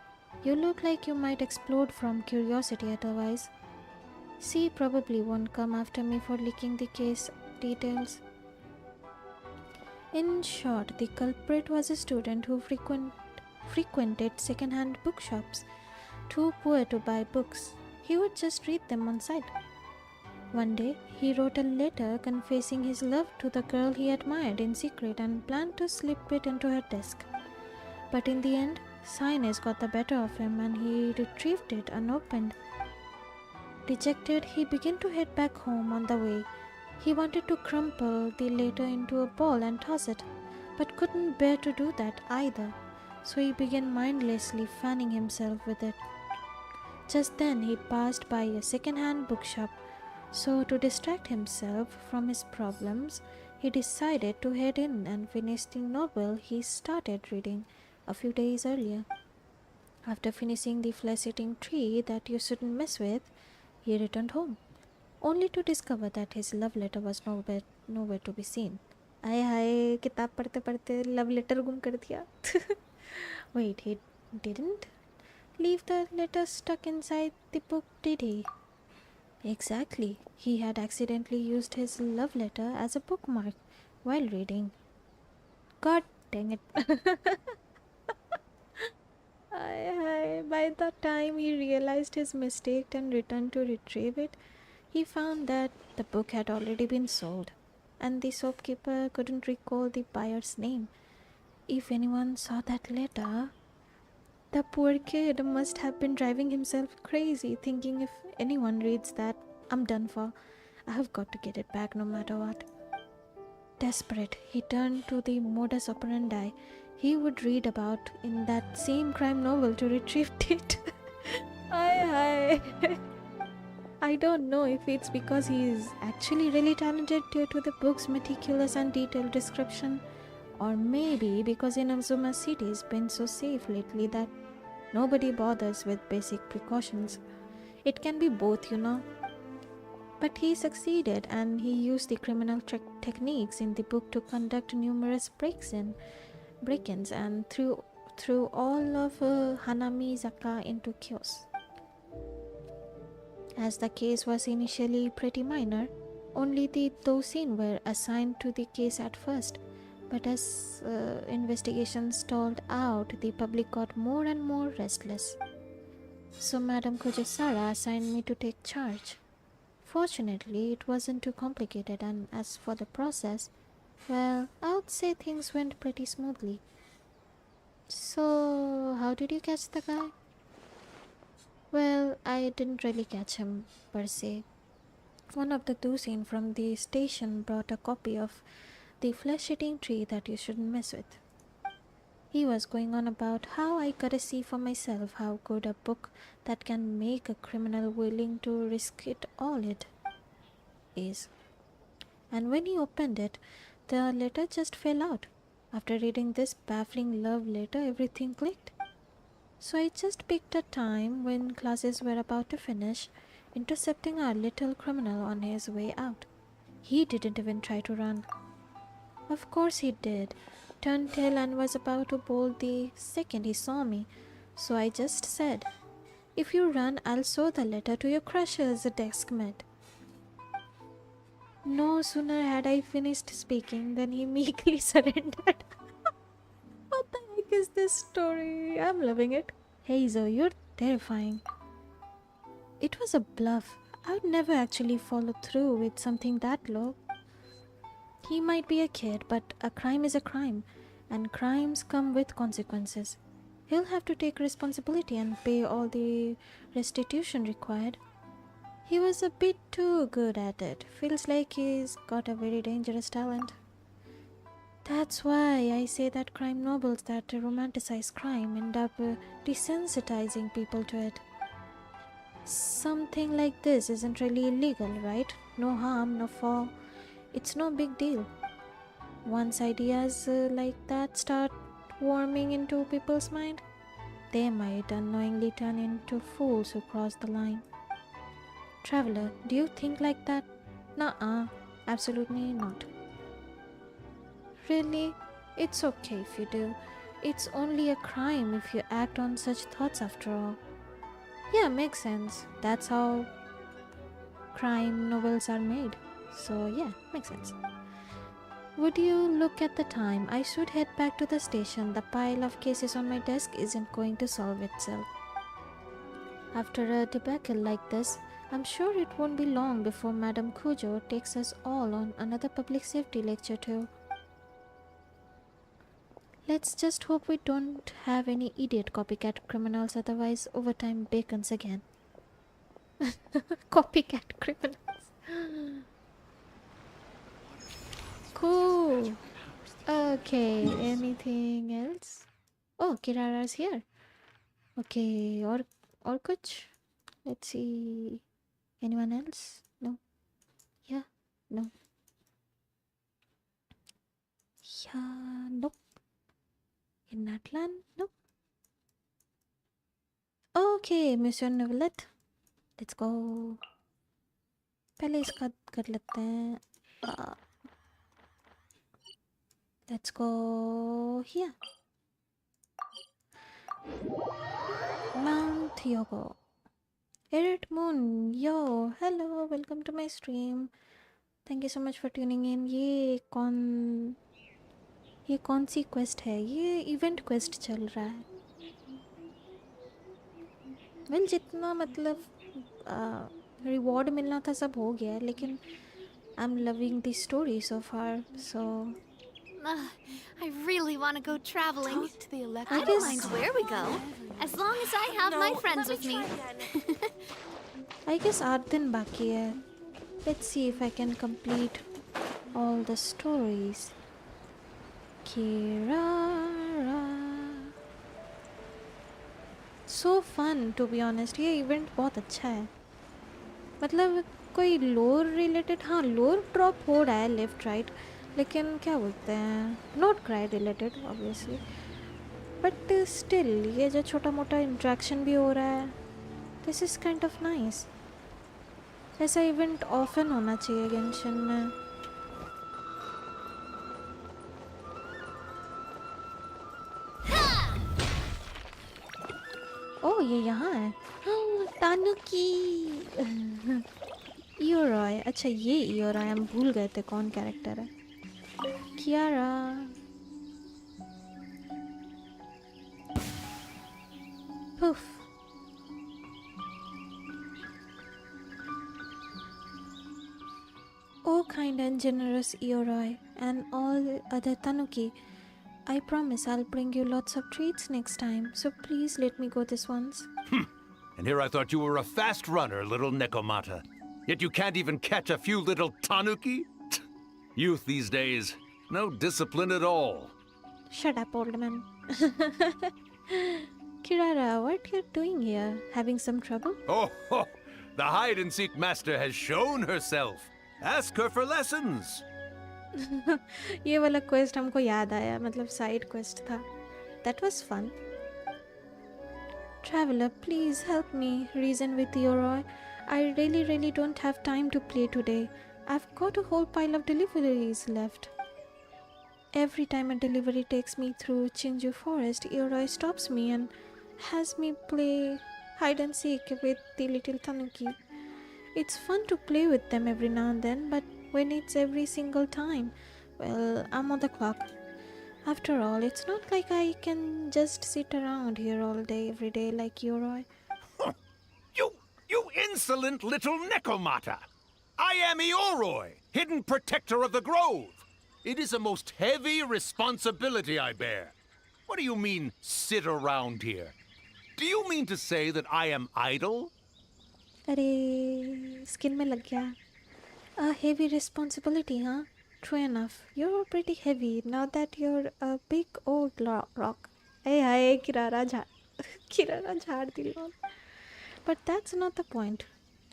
A: You look like you might explode from curiosity otherwise. She probably won't come after me for leaking the case details. In short, the culprit was a student who frequented second-hand bookshops. Too poor to buy books, he would just read them on sight. One day, he wrote a letter confessing his love to the girl he admired in secret and planned to slip it into her desk. But in the end, shyness got the better of him and he retrieved it unopened. Dejected, he began to head back home. On the way, he wanted to crumple the letter into a ball and toss it, but couldn't bear to do that either, so he began mindlessly fanning himself with it. Just then, he passed by a second-hand bookshop, so to distract himself from his problems, he decided to head in and finish the novel he started reading a few days earlier. After finishing The Flesh-Eating Tree That You Shouldn't Mess With, he returned home, only to discover that his love letter was nowhere to be seen. आय हाय किताब पढ़ते पढ़ते love letter गुम कर दिया. Wait, he didn't leave the letter stuck inside the book, did he? Exactly. He had accidentally used his love letter as a bookmark while reading. God dang it. By the time he realized his mistake and returned to retrieve it, he found that the book had already been sold, and the shopkeeper couldn't recall the buyer's name. If anyone saw that letter, the poor kid must have been driving himself crazy, thinking if anyone reads that, I'm done for. I have got to get it back no matter what. Desperate, he turned to the modus operandi he would read about in that same crime novel to retrieve it. I don't know if it's because he is actually really talented due to the book's meticulous and detailed description, or maybe because Inazuma City has been so safe lately that nobody bothers with basic precautions. It can be both, you know. But he succeeded, and he used the criminal techniques in the book to conduct numerous break-ins and threw all of Hanamizaka into chaos. As the case was initially pretty minor, only the Tosin were assigned to the case at first. But as investigations stalled out, the public got more and more restless. So Madame Kojosara assigned me to take charge. Fortunately, it wasn't too complicated, and as for the process, well, I would say things went pretty smoothly. So, how did you catch the guy? Well, I didn't really catch him, per se. One of the Tusin from the station brought a copy of The Flesh-Eating Tree That You Shouldn't Mess With. He was going on about how I gotta see for myself how good a book that can make a criminal willing to risk it all is. And when he opened it, the letter just fell out. After reading this baffling love letter, everything clicked. So I just picked a time when classes were about to finish intercepting our little criminal on his way out. He didn't even try to run. Of course he did. Turned tail and was about to bolt the second he saw me. So I just said, "If you run, I'll show the letter to your crushers," the desk met. No sooner had I finished speaking than he meekly surrendered. What the heck is this story? I'm loving it. Hazel, you're terrifying. It was a bluff. I would never actually follow through with something that low. He might be a kid, but a crime is a crime, and crimes come with consequences. He'll have to take responsibility and pay all the restitution required. He was a bit too good at it. Feels like he's got a very dangerous talent. That's why I say that crime novels that romanticize crime end up desensitizing people to it. Something like this isn't really illegal, right? No harm, no foul. It's no big deal. Once ideas like that start warming into people's mind, they might unknowingly turn into fools who cross the line. Traveler, do you think like that? Nuh-uh, absolutely not. Really? It's okay if you do. It's only a crime if you act on such thoughts after all. Yeah, makes sense. That's how crime novels are made. So yeah, makes sense. Would you look at the time? I should head back to the station. The pile of cases on my desk isn't going to solve itself. After a debacle like this, I'm sure it won't be long before Madame Cujo takes us all on another public safety lecture too. Let's just hope we don't have any idiot copycat criminals, otherwise overtime bacons again. Copycat criminals. Cool. Okay, anything else? Oh, Kirara's here. Okay, or kuch? Let's see. Anyone else? No. Yeah. No. Yeah. Nope. In Atlan? Nope. Okay, Monsieur Nevelet. Let's go. पहले इसका कर लेते हैं. Let's go here. Mount Yogo. Eric Moon, yo, hello, welcome to my stream. Thank you so much for tuning in. ये कौन सी quest है? ये event quest चल रहा है. Well, जितना मतलब reward मिलना था सब हो गया है, लेकिन I'm loving the story so far, so.
C: I really want to go traveling.
F: To the
C: I don't mind where we go, as long as I have my friends with me.
A: I guess 8 दिन बाकी है. Let's see if I can complete all the stories. Kirara. So fun, to be honest. ये event बहुत अच्छा है. मतलब कोई lore related, हाँ lore drop हो रहा है left right, लेकिन क्या बोलते हैं, not cry related obviously, but still ये जो छोटा मोटा interaction भी हो रहा है, this is kind of nice. ऐसा event often होना चाहिए Genshin में. ओह ये यहाँ है. तानुकी. ईओरॉय. अच्छा ये ईओरॉय, हम भूल गए थे कौन कैरेक्टर है. Kiara. Poof. Oh, kind and generous Iorai and all other Tanuki. I promise I'll bring you lots of treats next time, so please let me go this once.
E: And here I thought you were a fast runner, little Nekomata. Yet you can't even catch a few little tanuki? Youth these days, no discipline at all.
A: Shut up, old man. Kirara, what you're doing here? Having some trouble?
E: Oh, the hide-and-seek master has shown herself. Ask her for lessons.
A: ये वाला quest हमको याद आया, मतलब side quest था. That was fun. Traveler, please help me reason with Yoroi. I really don't have time to play today. I've got a whole pile of deliveries left. Every time a delivery takes me through Chinju Forest, Yoroi stops me and has me play hide and seek with the little tanuki. It's fun to play with them every now and then, but when it's every single time, well, I'm on the clock. After all, it's not like I can just sit around here all day, every day like Yoroi.
E: You insolent little Nekomata! I am Ioroi, hidden protector of the grove. It is a most heavy responsibility I bear. What do you mean, sit around here? Do you mean to say that I am idle?
A: अरे skin में लग गया. A heavy responsibility, huh? True enough. You're pretty heavy now that you're a big old rock. Hey, hi, Kirara jhaad dilon. But that's not the point.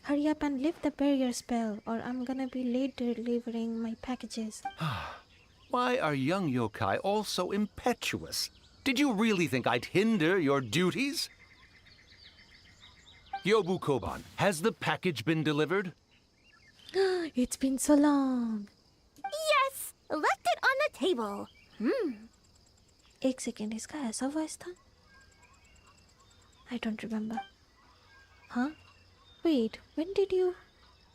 A: Hurry up and lift the barrier spell, or I'm gonna be late delivering my packages.
E: Why are young yokai all so impetuous? Did you really think I'd hinder your duties? Yobu Koban, has the package been delivered?
A: It's been so long.
C: Yes! Left it on the table.
A: एक second इसका ऐसा voice था? I don't remember. Huh? Wait, when did you...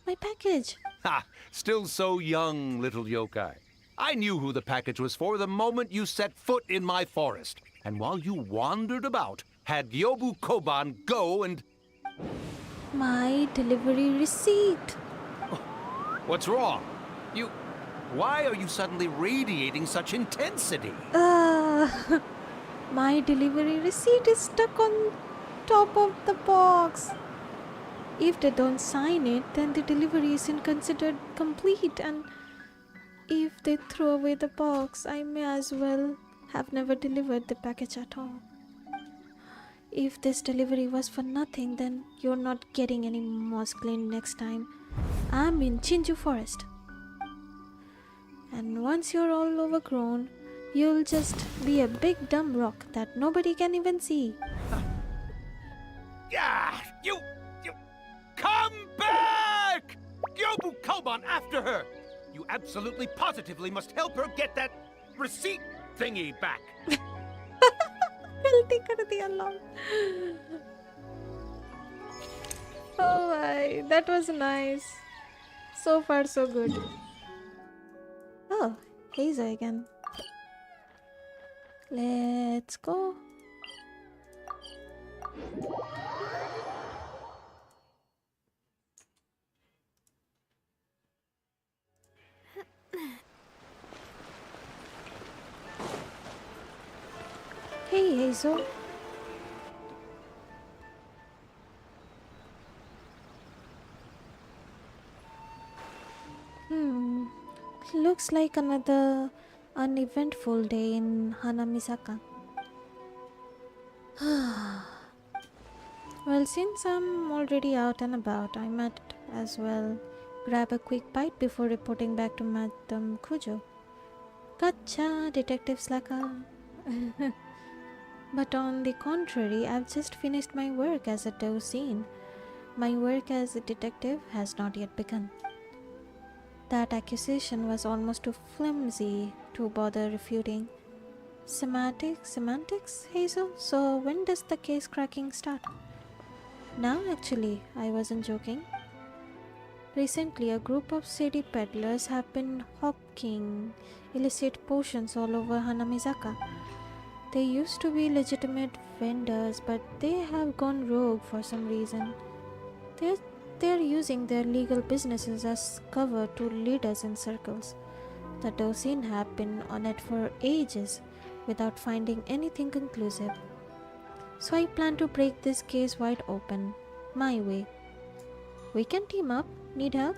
A: My package?
E: Ha! Still so young, little yokai. I knew who the package was for the moment you set foot in my forest. And while you wandered about, had Yobu Koban go and...
A: My delivery receipt.
E: What's wrong? Why are you suddenly radiating such intensity?
A: My delivery receipt is stuck on top of the box. If they don't sign it, then the delivery isn't considered complete, and if they throw away the box, I may as well have never delivered the package at all. If this delivery was for nothing, then you're not getting any moss cleaned next time. I'm in Chinju Forest. And once you're all overgrown, you'll just be a big dumb rock that nobody can even see.
E: Yeah, you come back! Yobu Koban, after her! You absolutely positively must help her get that receipt thingy back.
A: गलती कर दिया lol. Oh my, that was nice. So far so good. Oh, Hazel again. Let's go. Hey Hazel. Looks like another uneventful day in Hanamisaka. Well, since I'm already out and about, I might as well grab a quick bite before reporting back to Madam Kujo. Gotcha, Detective Slaka. But on the contrary, I've just finished my work as a docene. My work as a detective has not yet begun. That accusation was almost too flimsy to bother refuting. Semantics, Hazel? So when does the case cracking start? Now actually, I wasn't joking. Recently, a group of city peddlers have been hawking illicit potions all over Hanamizaka. They used to be legitimate vendors, but they have gone rogue for some reason. They're using their legal businesses as cover to lead us in circles. The docene have been on it for ages without finding anything conclusive. So I plan to break this case wide open, my way. We can team up. Need help?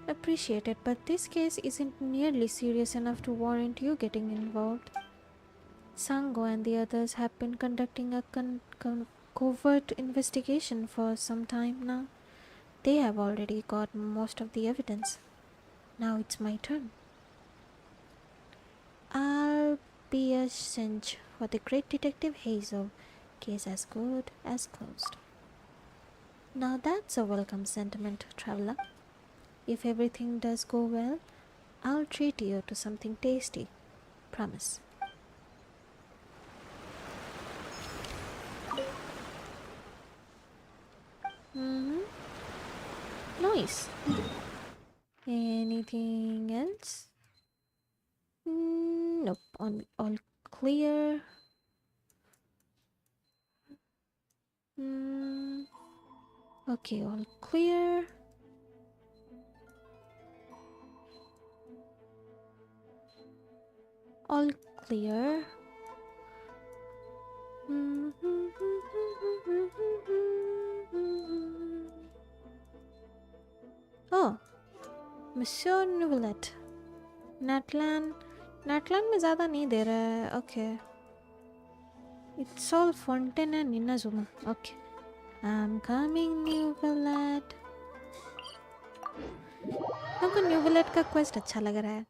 A: Appreciate it, but this case isn't nearly serious enough to warrant you getting involved. Sango and the others have been conducting a covert investigation for some time now. They have already got most of the evidence. Now it's my turn. I'll be a cinch for the great detective Hazel Case as good as closed. Now that's a welcome sentiment, traveler. If everything does go well, I'll treat you to something tasty. Promise. Nice. Anything else? Nope. All clear. Okay, all clear. All clear. Oh, Monsieur Nouvellette. Natlan में ज़्यादा नहीं दे रहा है. Okay. It's all Fontaine and Inazuma. Okay. I'm coming, Nouvellette. हमको Nouvellette का quest अच्छा लग रहा है.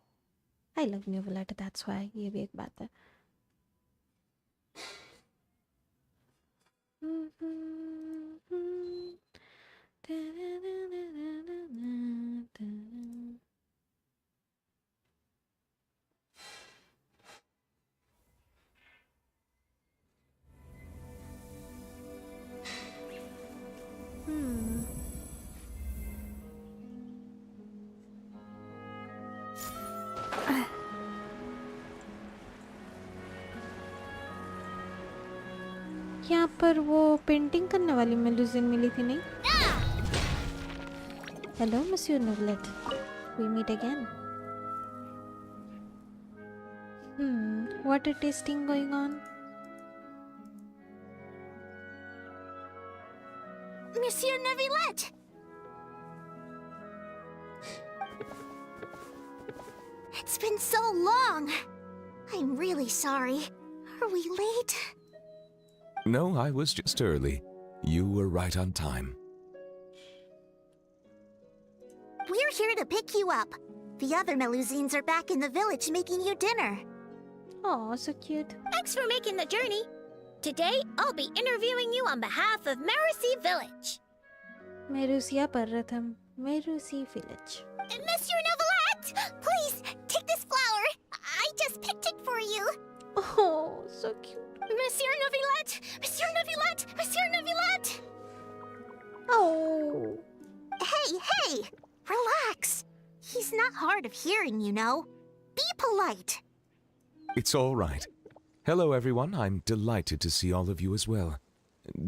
A: I love Nouvellette, that's why. ये भी एक बात है. यहाँ पर वो पेंटिंग करने वाली मेलुजिन मिली थी नहीं? Hello, Monsieur Nouvellette. We meet again. Water tasting going on.
C: Monsieur Nouvellette! It's been so long. I'm really sorry. Are we late?
G: No, I was just early. You were right on time.
C: We're here to pick you up. The other Melusines are back in the village making you dinner.
A: Oh, so cute.
H: Thanks for making the journey. Today, I'll be interviewing you on behalf of Merusi Village.
A: Merusia Parratham. Merusi Village.
H: Monsieur Nouvellette! Please, take this flower. I just picked it for you.
A: Oh, so cute.
H: Monsieur Nouvellette! Monsieur Nouvellette! Monsieur Nouvellette!
A: Oh.
C: Hey! Relax. He's not hard of hearing, you know. Be polite.
G: It's all right. Hello, everyone. I'm delighted to see all of you as well.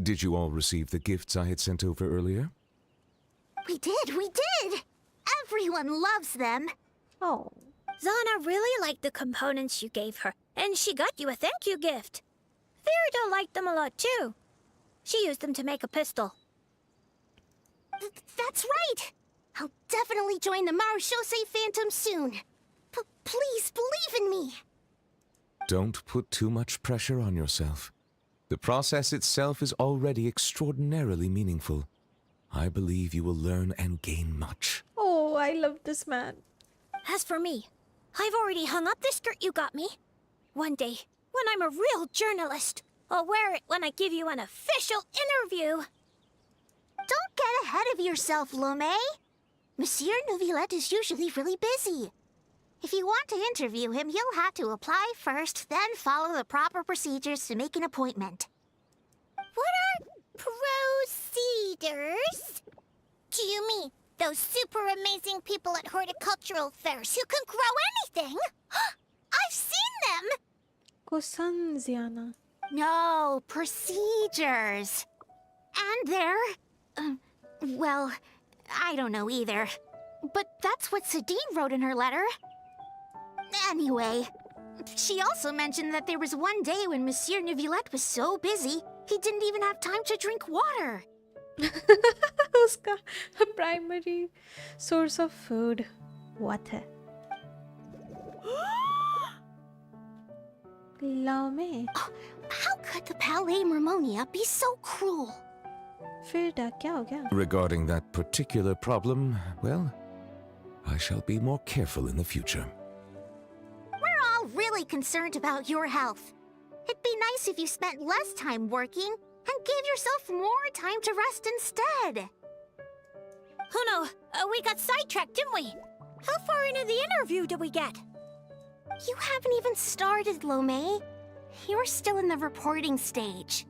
G: Did you all receive the gifts I had sent over earlier?
C: We did! Everyone loves them.
A: Oh.
H: Zana really liked the components you gave her, and she got you a thank you gift. Verida liked them a lot too. She used them to make a pistol.
C: That's right! I'll definitely join the Marechaussee Phantom soon. Please believe in me.
G: Don't put too much pressure on yourself. The process itself is already extraordinarily meaningful. I believe you will learn and gain much.
A: Oh, I love this man.
H: As for me, I've already hung up the skirt you got me. One day, when I'm a real journalist, I'll wear it when I give you an official interview.
C: Don't get ahead of yourself, Lome. Monsieur Nouvellette is usually really busy. If you want to interview him, you'll have to apply first, then follow the proper procedures to make an appointment.
H: What are procedures?
C: Do you mean those super amazing people at horticultural fairs who can grow anything? I've seen them!
A: Kosanziana.
C: No, procedures. And they're... well, I don't know either. But that's what Sadine wrote in her letter. Anyway, she also mentioned that there was one day when Monsieur Nouvellette was so busy, he didn't even have time to drink water.
A: उसका primary source of food, water. Laume.
C: How could the Palais Mermonia be so cruel?
A: फिर क्या हो गया?
G: Regarding that particular problem, well, I shall be more careful in the future.
C: We're all really concerned about your health. It'd be nice if you spent less time working and gave yourself more time to rest instead.
H: Oh no, we got sidetracked, didn't we? How far into the interview did we get?
C: You haven't even started, Lomei. You're still in the reporting stage.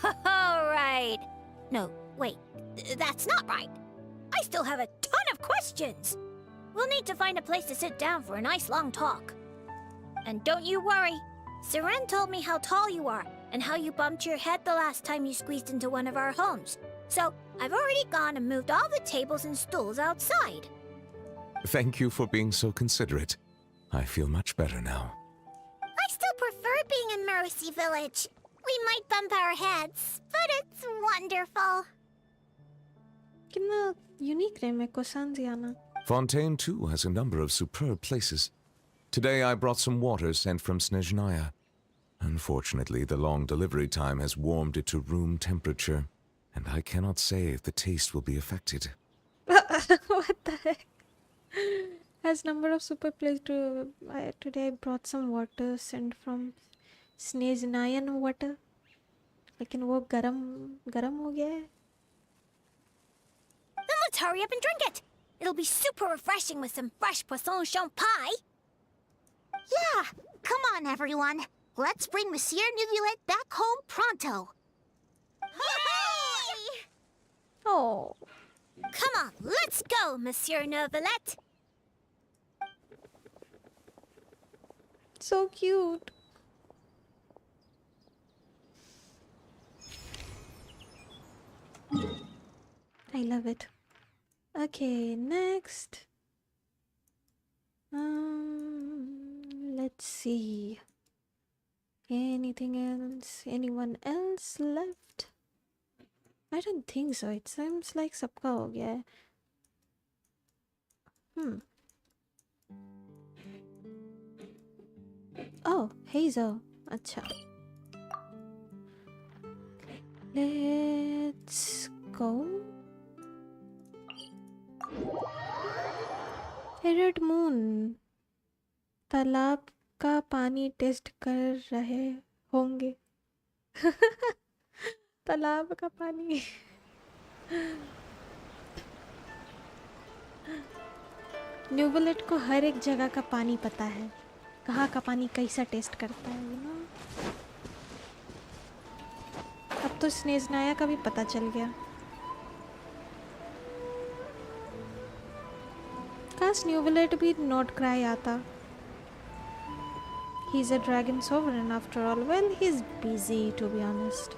H: All right. No, wait, that's not right. I still have a ton of questions. We'll need to find a place to sit down for a nice long talk. And don't you worry. Seren told me how tall you are and how you bumped your head the last time you squeezed into one of our homes. So I've already gone and moved all the tables and stools outside.
G: Thank you for being so considerate. I feel much better now.
C: I still prefer being in Mercy Village. We might bump our heads, but it's wonderful.
A: कितना unique है मेरे को Sanziana.
G: Fontaine, too, has a number of superb places. Today I brought some water sent from Snezhnaya. Unfortunately, the long delivery time has warmed it to room temperature, and I cannot say if the taste will be affected.
A: What the heck? Has number of super plays to today I brought some water sent from Snezhnayan water. लेकिन वो गरम हो गया है.
H: Then let's hurry up and drink it. It'll be super refreshing with some fresh poisson champ pie.
C: Yeah, come on, everyone. Let's bring Monsieur Nuvulette back home pronto. Yay!
A: Oh,
H: Come on, let's go, Monsieur Novelette.
A: so cute. I love it. Okay, next. Let's see. Anything else? Anyone else left? I don't think so. It seems like सबका हो गया है. Oh, Hazel. अच्छा. Let's go. Red Moon. तालाब का पानी test कर रहे होंगे. तालाब का पानी. न्यूबलेट को हर एक जगह का पानी पता है. कहाँ का पानी कैसा टेस्ट करता है, you know? अब तो स्नेज़नाया का भी पता चल गया. काश न्यूबलेट भी नोट क्राई आता. He's a dragon sovereign after all. Well, he's busy, to be honest.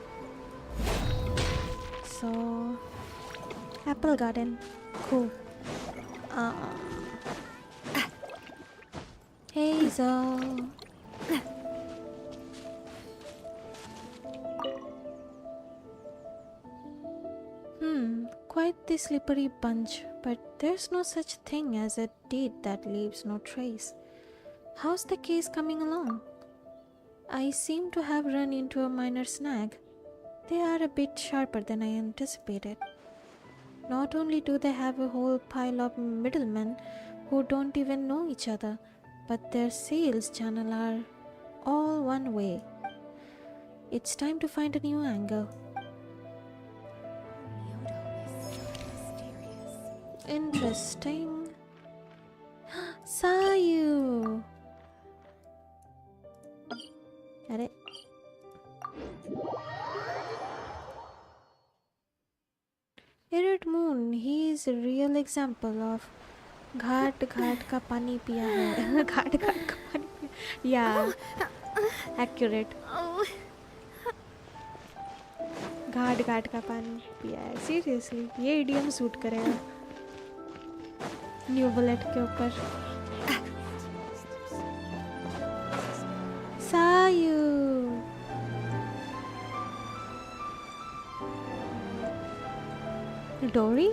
A: So, apple garden, cool. Hazel. Quite the slippery bunch, but there's no such thing as a deed that leaves no trace. How's the case coming along? I seem to have run into a minor snag. They are a bit sharper than I anticipated. Not only do they have a whole pile of middlemen who don't even know each other, but their sales channel are all one way. It's time to find a new angle. Interesting. Sayu. अरे Red Moon, he is a real example of घाट घाट का पानी पिया है. घाट घाट का पानी पिया. Yeah, accurate. घाट घाट का पानी पिया है. Seriously, ये idiom सूट करेगा न्यूबलेट के ऊपर. Sayu. Dory?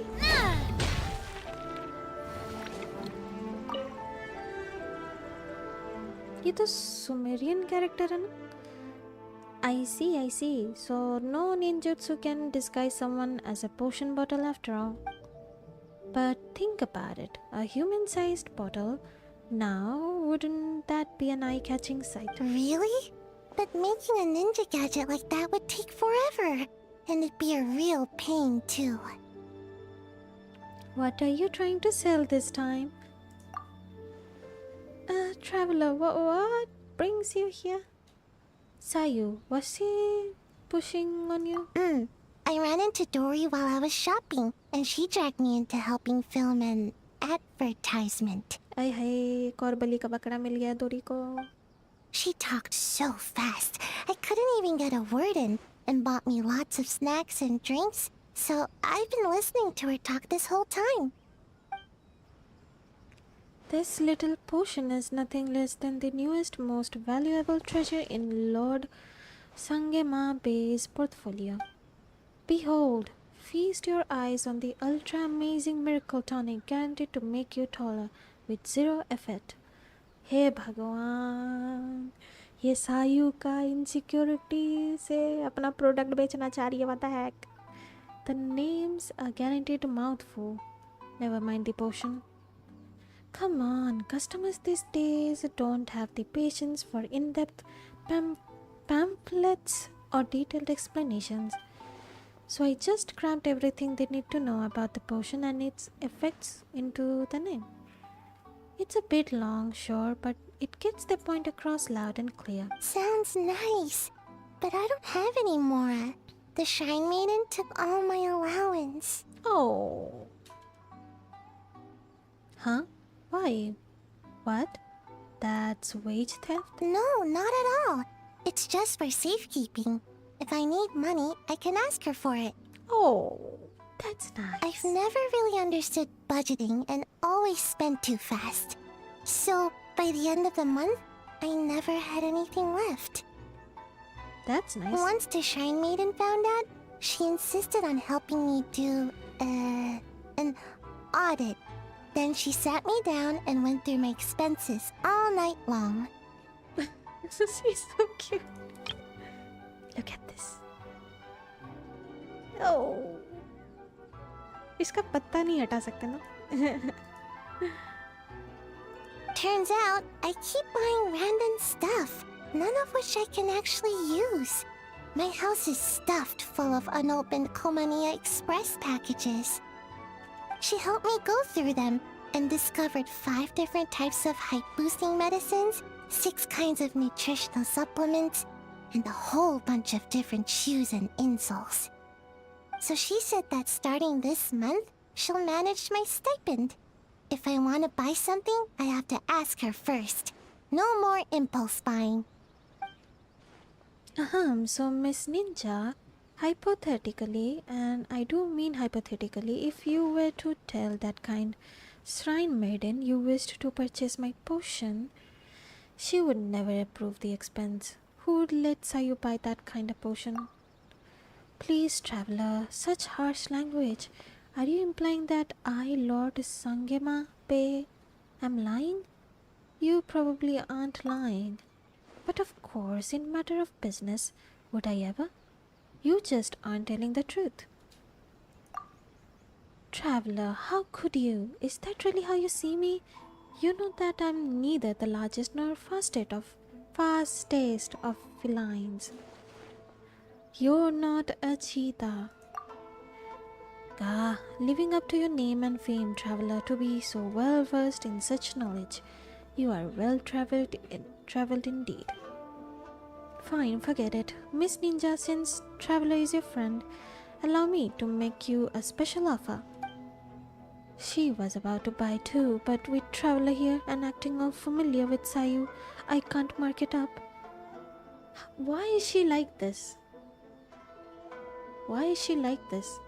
A: ये तो सुमेरियन कैरेक्टर है ना? I see. So no ninjutsu can disguise someone as a potion bottle after all. But think about it. A human-sized bottle. Now, wouldn't that be an eye-catching sight?
C: Really? But making a ninja gadget like that would take forever. And it'd be a real pain, too.
A: What are you trying to sell this time? Traveler, what brings you here? Sayu, was he pushing on you?
C: I ran into Dory while I was shopping, and she dragged me into helping film an advertisement.
A: Ay hay, korbali ka bakra mil gaya Dori ko.
C: She talked so fast, I couldn't even get a word in, and bought me lots of snacks and drinks, so I've been listening to her talk this whole time.
A: This little potion is nothing less than the newest, most valuable treasure in Lord Sangema Bay's portfolio. Behold, feast your eyes on the ultra-amazing miracle tonic guaranteed to make you taller with zero effort. हे भगवान, ये सायु का insecurity से अपना product बेचना चाह रही है, what the heck? The name's a guaranteed mouthful. Never mind the potion. Come on, customers these days don't have the patience for in-depth pamphlets or detailed explanations. So I just crammed everything they need to know about the potion and its effects into the name. It's a bit long, sure, but it gets the point across loud and clear.
C: Sounds nice, but I don't have any more. The Shrine Maiden took all my allowance.
A: Oh. Huh? Why? What? That's wage theft?
C: No, not at all. It's just for safekeeping. If I need money, I can ask her for it.
A: Oh, that's nice.
C: I've never really understood budgeting and always spent too fast. So, by the end of the month, I never had anything left.
A: That's nice.
C: Once the Shrine Maiden found out, she insisted on helping me do, an audit. Then she sat me down and went through my expenses all night long.
A: She's so cute. Look at this. Oh. इसका पत्ता नहीं हटा सकते ना?
C: Turns out, I keep buying random stuff, none of which I can actually use. My house is stuffed full of unopened Komania Express packages. She helped me go through them and discovered 5 different types of height-boosting medicines, 6 kinds of nutritional supplements, and a whole bunch of different shoes and insoles. So she said that starting this month, she'll manage my stipend. If I want to buy something, I have to ask her first. No more impulse buying.
A: So Miss Ninja, hypothetically, and I do mean hypothetically, if you were to tell that kind Shrine Maiden you wished to purchase my potion, she would never approve the expense. Who would let Sayu buy that kind of potion? Please, traveler, such harsh language. Are you implying that I, Lord Sangema Bay, am lying? You probably aren't lying. But of course, in matter of business, would I ever? You just aren't telling the truth. Traveler, how could you? Is that really how you see me? You know that I'm neither the largest nor fastest of felines. You're not a cheetah. Living up to your name and fame, traveler, to be so well versed in such knowledge. You are well traveled indeed. Fine, forget it. Miss Ninja, since traveler is your friend, allow me to make you a special offer. She was about to buy too, but with traveler here and acting all familiar with Sayu, I can't mark it up. Why is she like this? Why is she like this?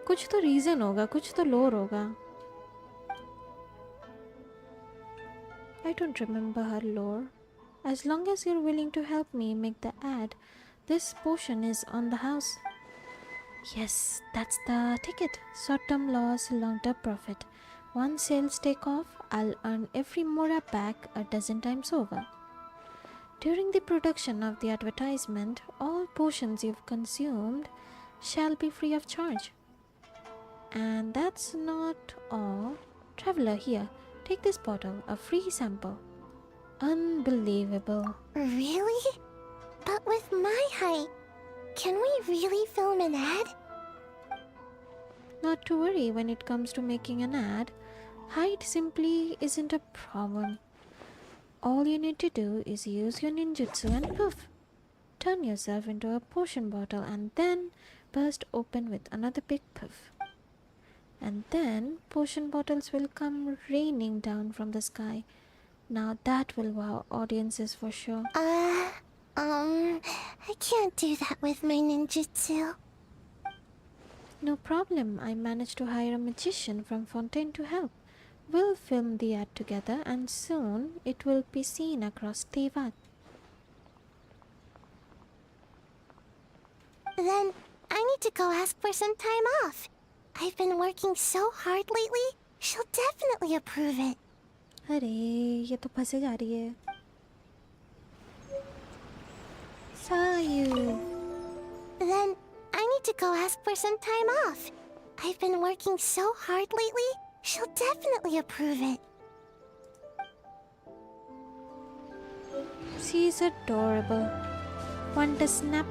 A: कुछ तो reason होगा, कुछ तो lore होगा. I don't remember her lore. As long as you're willing to help me make the ad, this potion is on the house. Yes, that's the ticket. Short-term loss, long-term profit. Once sales take off, I'll earn every mora back a dozen times over. During the production of the advertisement, all potions you've consumed shall be free of charge. And that's not all. Traveler, here, take this bottle, a free sample. Unbelievable.
C: Really? But with my height, can we really film an ad?
A: Not to worry when it comes to making an ad. Height simply isn't a problem. All you need to do is use your ninjutsu and poof. Turn yourself into a potion bottle and then burst open with another big puff. And then potion bottles will come raining down from the sky. Now that will wow audiences for sure.
C: I can't do that with my ninjutsu.
A: No problem, I managed to hire a magician from Fontaine to help. We'll film the ad together and soon it will be seen across Tevat.
C: Then I need to go ask for some time off. I've been working so hard lately. She'll definitely approve it.
A: अरे ये तो फंसे जा रही है. Sayu.
C: Then I need to go ask for some time off. I've been working so hard lately. She'll definitely approve it.
A: She's adorable. Want a snap?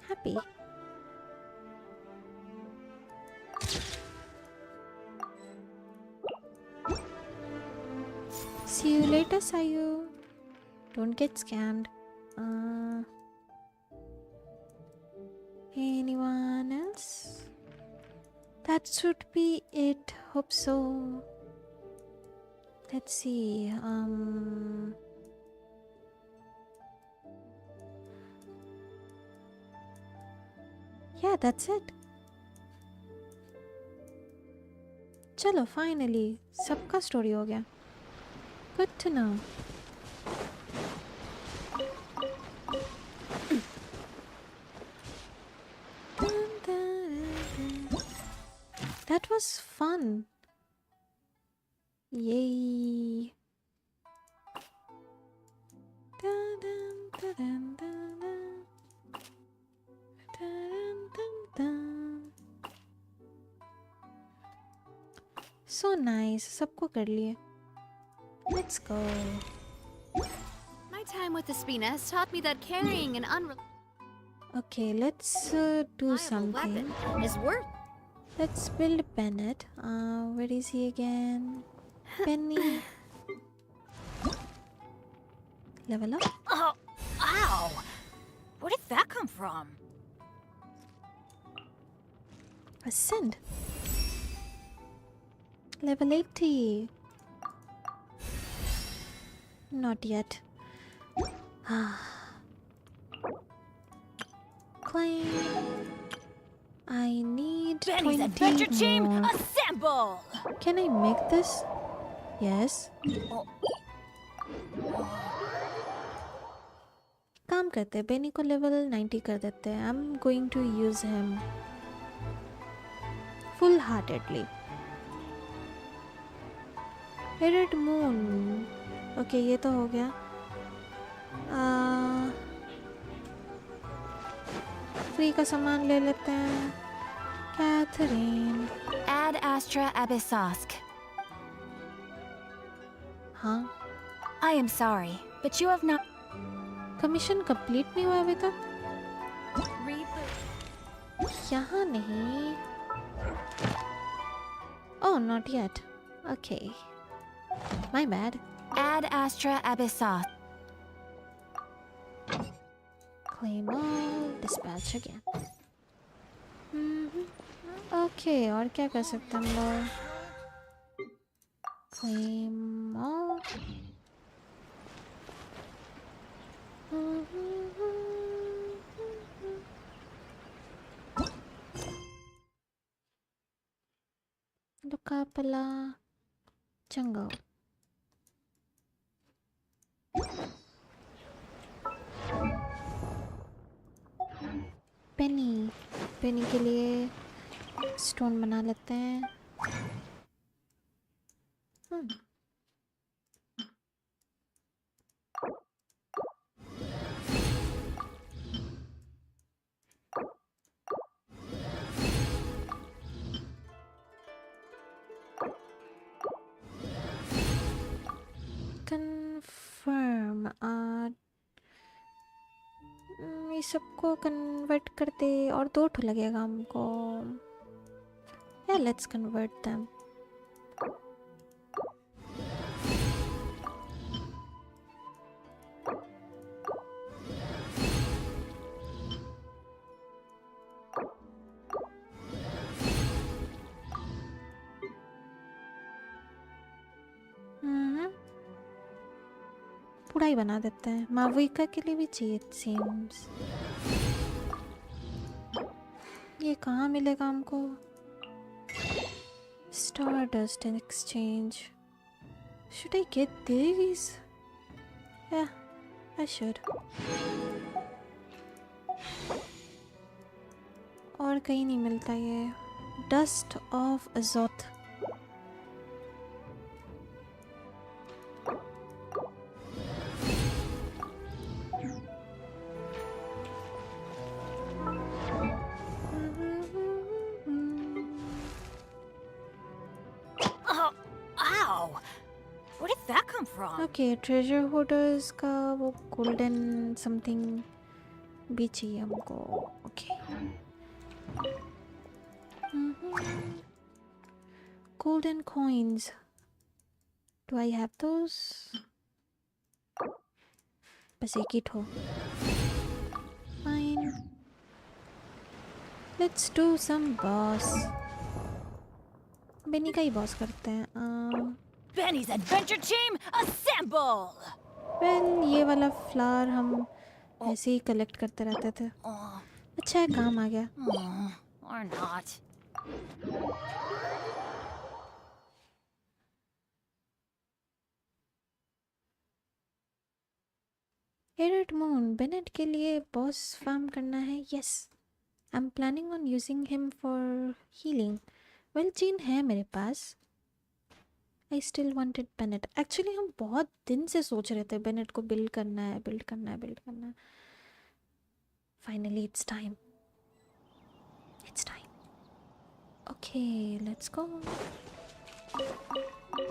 A: Happy. See you later, Sayu. Don't get scammed. Anyone else? That should be it. Hope so. Let's see. Yeah, that's it. चलो finally सबका story हो गया. Good to know. That was fun. Yay. So nice. सबको कर लिए. Let's go.
I: My time with Espina has taught me that carrying an
A: Okay, let's do something.
I: weapon is worth.
A: Let's build Bennett. Where is he again? Penny. Level up.
H: Oh, ow! Where did that come from?
A: Ascend. Level 80. Not yet. Claim. I need
H: Benny's
A: 20
H: adventure team,
A: more.
H: assemble!
A: Can I make this? Yes. काम करते हैं बेनी को level 90 कर देते हैं. I'm going to use him full-heartedly. Red Moon. Okay, ये तो हो गया. फ्री का सामान ले लेते हैं. Catherine.
D: Ad Astra Abyssosk.
A: हाँ.
D: I am sorry, but you have not.
A: Commission complete नहीं हुआ अभी तक.
I: Reboot.
A: यहाँ नहीं. Oh, not yet. Okay. My bad.
D: Ad Astra Abyssosk.
A: Claim all. Dispatch again. Okay, और क्या कर सकते हैं हम लोग? Claim all. Lucapala jungle. पेनी पेनी के लिए स्टोन बना लेते हैं. सबको कन्वर्ट कर दे और 2 ठो लगेगा हमको. Yeah, let's convert them. पूरा ही बना देते हैं. मावुइका के लिए भी चाहिए it seems. ये कहाँ मिलेगा हमको? Stardust in exchange. Should I get these? Yeah, I should. और कहीं नहीं मिलता ये. Dust of Azoth. Okay treasure holders का वो गोल्डन समथिंग भी चाहिए हमको. Okay golden coins. Do I have those? बस एक ही ठो. Fine. Let's do some boss. बेनी का ही बॉस करते हैं.
H: Benny's adventure team, assemble!
A: Well, ये वाला फ्लावर हम ऐसे ही कलेक्ट करते रहते थे. अच्छा है काम आ गया.
H: Or not.
A: Arid Moon, Bennett के लिए बॉस फार्म करना है. Yes, I'm planning on using him for healing. Well, gene है मेरे पास. I still wanted Bennett. Actually हम बहुत दिन से सोच रहे थे बेनेट को बिल्ड करना है. Finally it's time. Okay, let's go.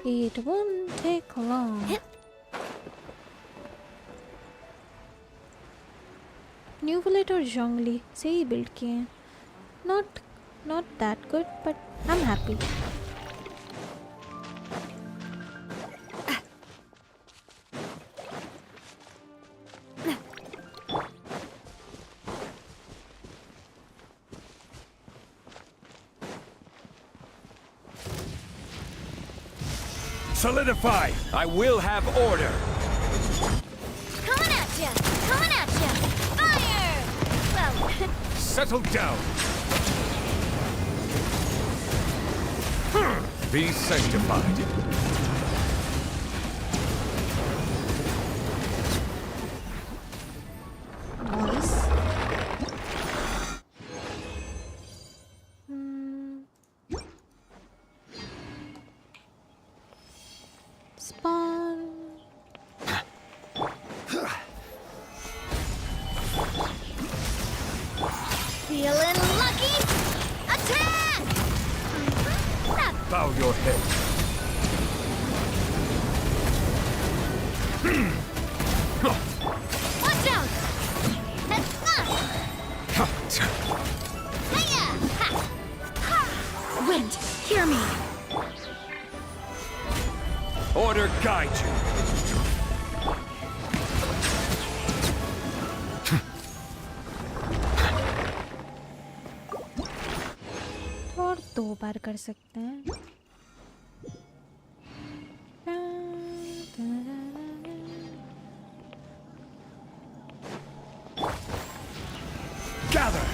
A: It won't take long. New Bullet और Zhongli से ही बिल्ड किए हैं. Not that good, but I'm happy.
E: Solidify! I will have order!
H: Coming at ya! Fire! Well,
E: Settle down! Be sanctified.
A: Nice. Spawn.
H: feeling lucky? Attack!
E: Bow your head.
H: Watch out! Hiya!
F: Wind, hear me.
E: Order guide you.
A: और 2 बार कर सकते हैं.
E: Gather.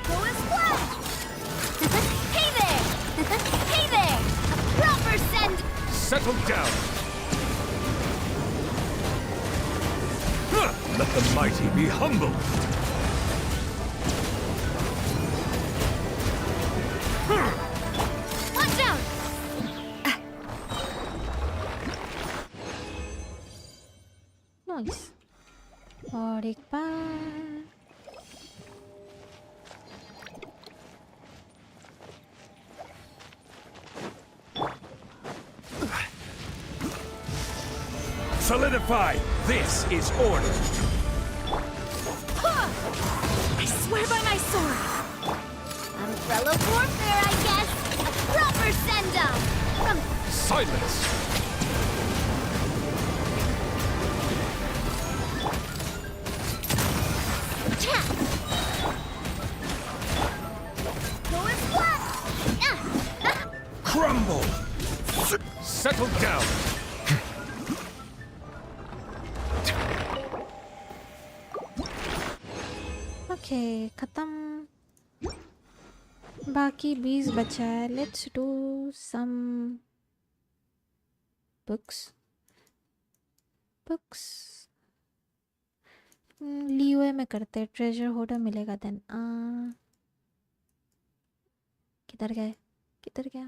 H: Go as well! Hey there! Hey there! A proper send!
E: Settle down. Let the mighty be humble.
H: Watch out!
A: Nice. और एक बार.
E: Solidify. This is order.
H: swear by my sword. Umbrella warfare, I guess. A proper send-up. From
E: Silence!
H: Tap. Going flat.
E: Crumble! Settle down!
A: Okay खत्म बाकी 20 बचा है let's do some books लीओए में करते treasure holder मिलेगा then किधर गया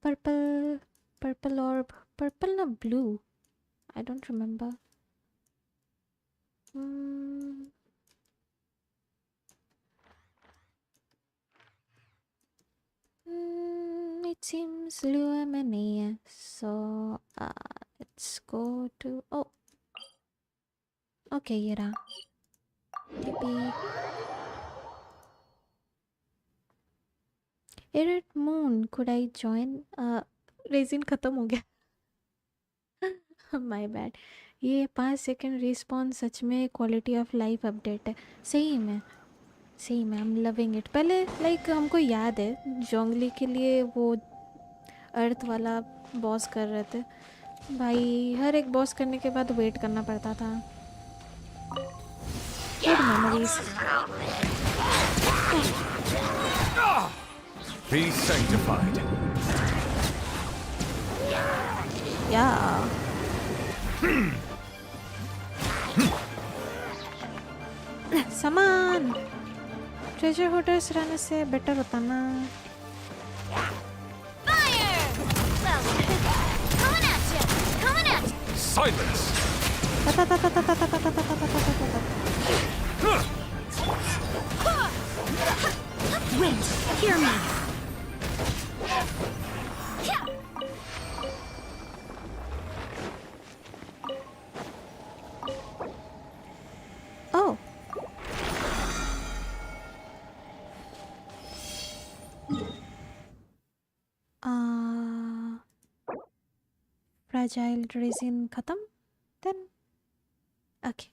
A: purple ऑर्ब purple ना blue I don't remember. It seems Lua Mania. So let's go to okay, Yera. Maybe Irid Moon, could I join? Resin खत्म हो गया. माय बैड ये 5 सेकंड रिस्पॉन्स सच में क्वालिटी ऑफ लाइफ अपडेट है सही में I am loving it पहले like हमको याद है जोंगली के लिए वो अर्थ वाला बॉस कर रहे थे भाई हर एक बॉस करने के बाद वेट करना पड़ता था good memories
E: Be sanctified.
A: Yeah. सामान ट्रेजर होल्डर्स रहने से बेटर होता ना
E: Silence.
H: Wind, hear me.
A: Oh. Fragile resin खत्म then okay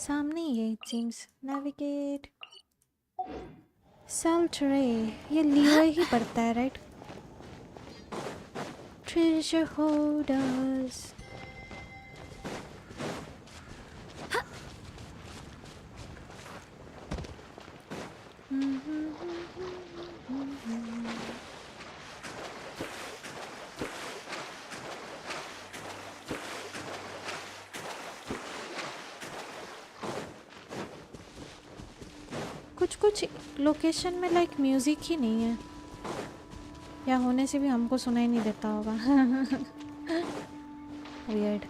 A: सामने ये seems navigate Saltray ये लियो ही पड़ता है right treasure holders कुछ लोकेशन में लाइक म्यूजिक ही नहीं है या होने से भी हमको सुनाई नहीं देता होगा weird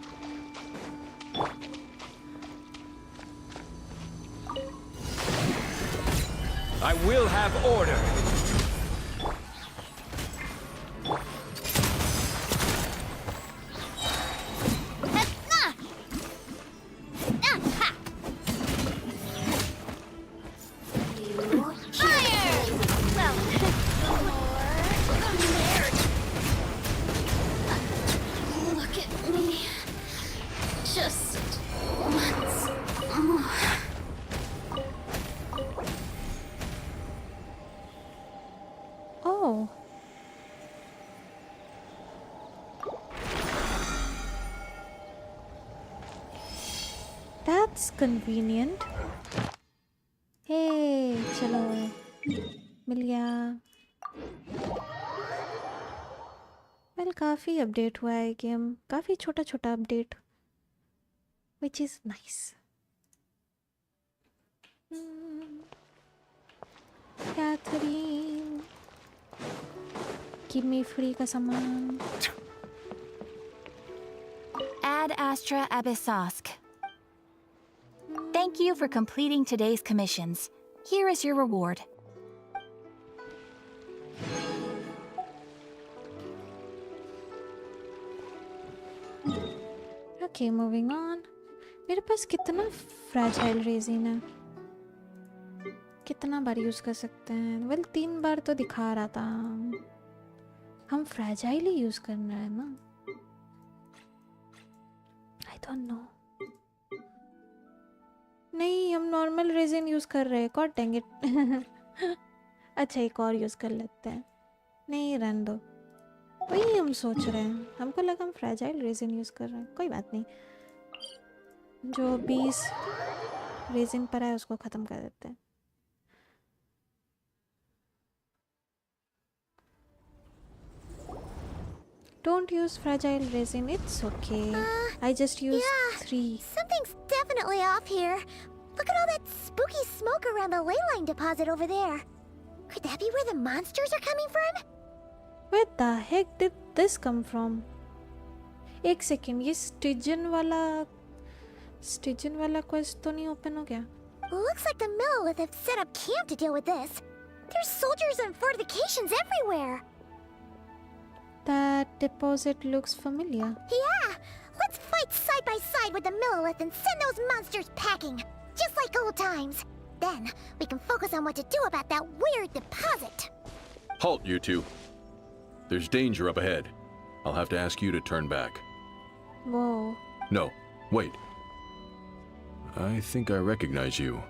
E: I will have order.
A: That's convenient. Hey, चलो मिल गया. Well, काफी अपडेट हुआ है गेम काफी छोटा छोटा update which is nice. Catherine, give me free का सामान.
J: Ad Astra Abyssosk. Thank you for completing today's commissions. Here is your reward.
A: Okay moving on. मेरे पास कितना फ्रैजाइल रेजिन है? कितना बार यूज़ कर सकते हैं? वेल 3 बार तो दिखा रहा था. हम फ्रैजाइल ही यूज़ करना है ना? I don't know. नहीं, हम नॉर्मल रेजिन यूज़ कर रहे हैं. God dang it. अच्छा, एक और यूज़ कर लेते हैं. नहीं, रहने दो. वही हम सोच रहे हैं. हमको लगा हम फ्रैजाइल रेजिन यूज़ कर रहे हैं. कोई बात नहीं. जो 20 रेजिन पर है उसको ख़त्म कर देते हैं. Don't use fragile resin, it's okay. I just used 3.
H: Something's definitely off here. Look at all that spooky smoke around the ley line deposit over there. Could that be where the monsters are coming from?
A: Where the heck did this come from? एक second, ये स्टिजन वाला quest तो नहीं open हो गया?
H: Looks like the Millilith have set up camp to deal with this. There's soldiers and fortifications everywhere.
A: That deposit looks familiar.
H: Yeah, let's fight side by side with the Millilith and send those monsters packing, just like old times. Then we can focus on what to do about that weird deposit.
K: Halt, you two. There's danger up ahead. I'll have to ask you to turn back.
A: Whoa.
K: No, wait. I think I recognize you.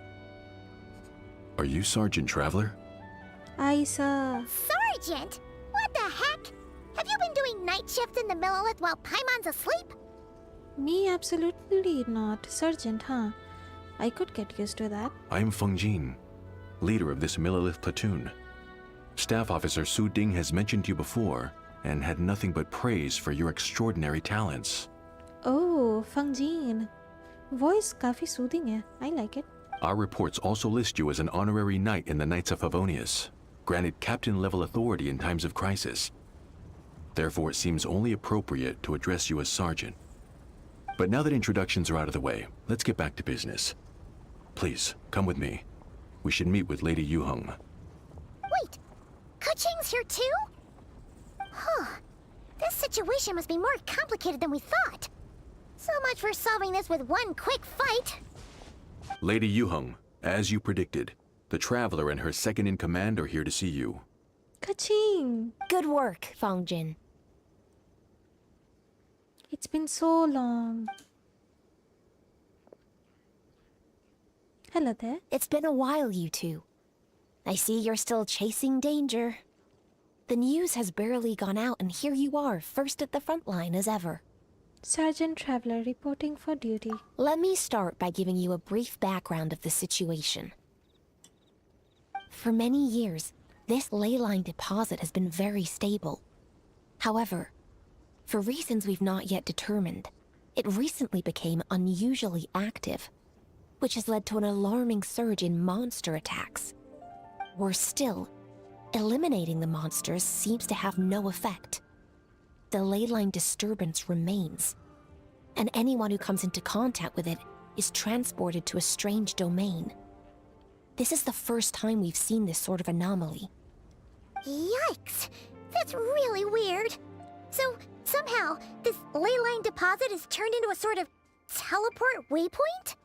K: Are you Sergeant Traveler?
A: Acer.
H: Sergeant? What the heck? Have you been doing night shifts in the Millilith while Paimon's asleep?
A: Me, absolutely not. Sergeant, huh? I could get used to that.
K: I'm Feng Jin, leader of this Millilith platoon. Staff Officer Su Ding has mentioned you before and had nothing but praise for your extraordinary talents.
A: Oh, Feng Jin. Voice काफी soothing है. I like it.
K: Our reports also list you as an honorary knight in the Knights of Favonius, granted captain-level authority in times of crisis. Therefore, it seems only appropriate to address you as Sergeant. But now that introductions are out of the way, let's get back to business. Please, come with me. We should meet with Lady Yuheng.
H: Wait, Kuching's here too? Huh. This situation must be more complicated than we thought. So much for solving this with one quick fight.
K: Lady Yuheng, as you predicted, the Traveler and her second-in-command are here to see you.
A: Kaching.
J: Good work, Fongjin.
A: It's been so long. Hello there.
J: It's been a while, you two. I see you're still chasing danger. The news has barely gone out, and here you are, first at the front line as ever.
A: Sergeant Traveler reporting for duty.
J: Let me start by giving you a brief background of the situation. For many years, this ley line deposit has been very stable. However, for reasons we've not yet determined, it recently became unusually active, which has led to an alarming surge in monster attacks. Worse still, eliminating the monsters seems to have no effect. The ley line disturbance remains, and anyone who comes into contact with it is transported to a strange domain. This is the first time we've seen this sort of anomaly.
H: Yikes! That's really weird. So, somehow, this ley line deposit is turned into a sort of teleport waypoint?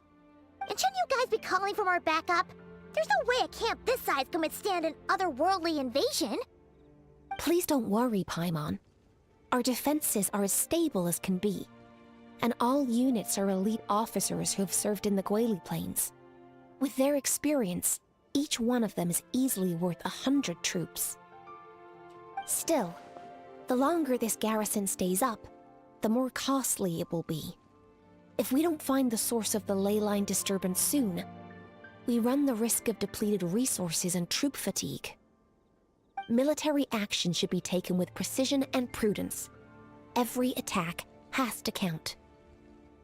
H: And shouldn't you guys be calling from our backup? There's no way a camp this size can withstand an otherworldly invasion.
J: Please don't worry, Paimon. Our defenses are as stable as can be, and all units are elite officers who have served in the Guili Plains. With their experience, each one of them is easily worth 100 troops. Still, the longer this garrison stays up, the more costly it will be. If we don't find the source of the ley line disturbance soon, we run the risk of depleted resources and troop fatigue. Military action should be taken with precision and prudence. Every attack has to count.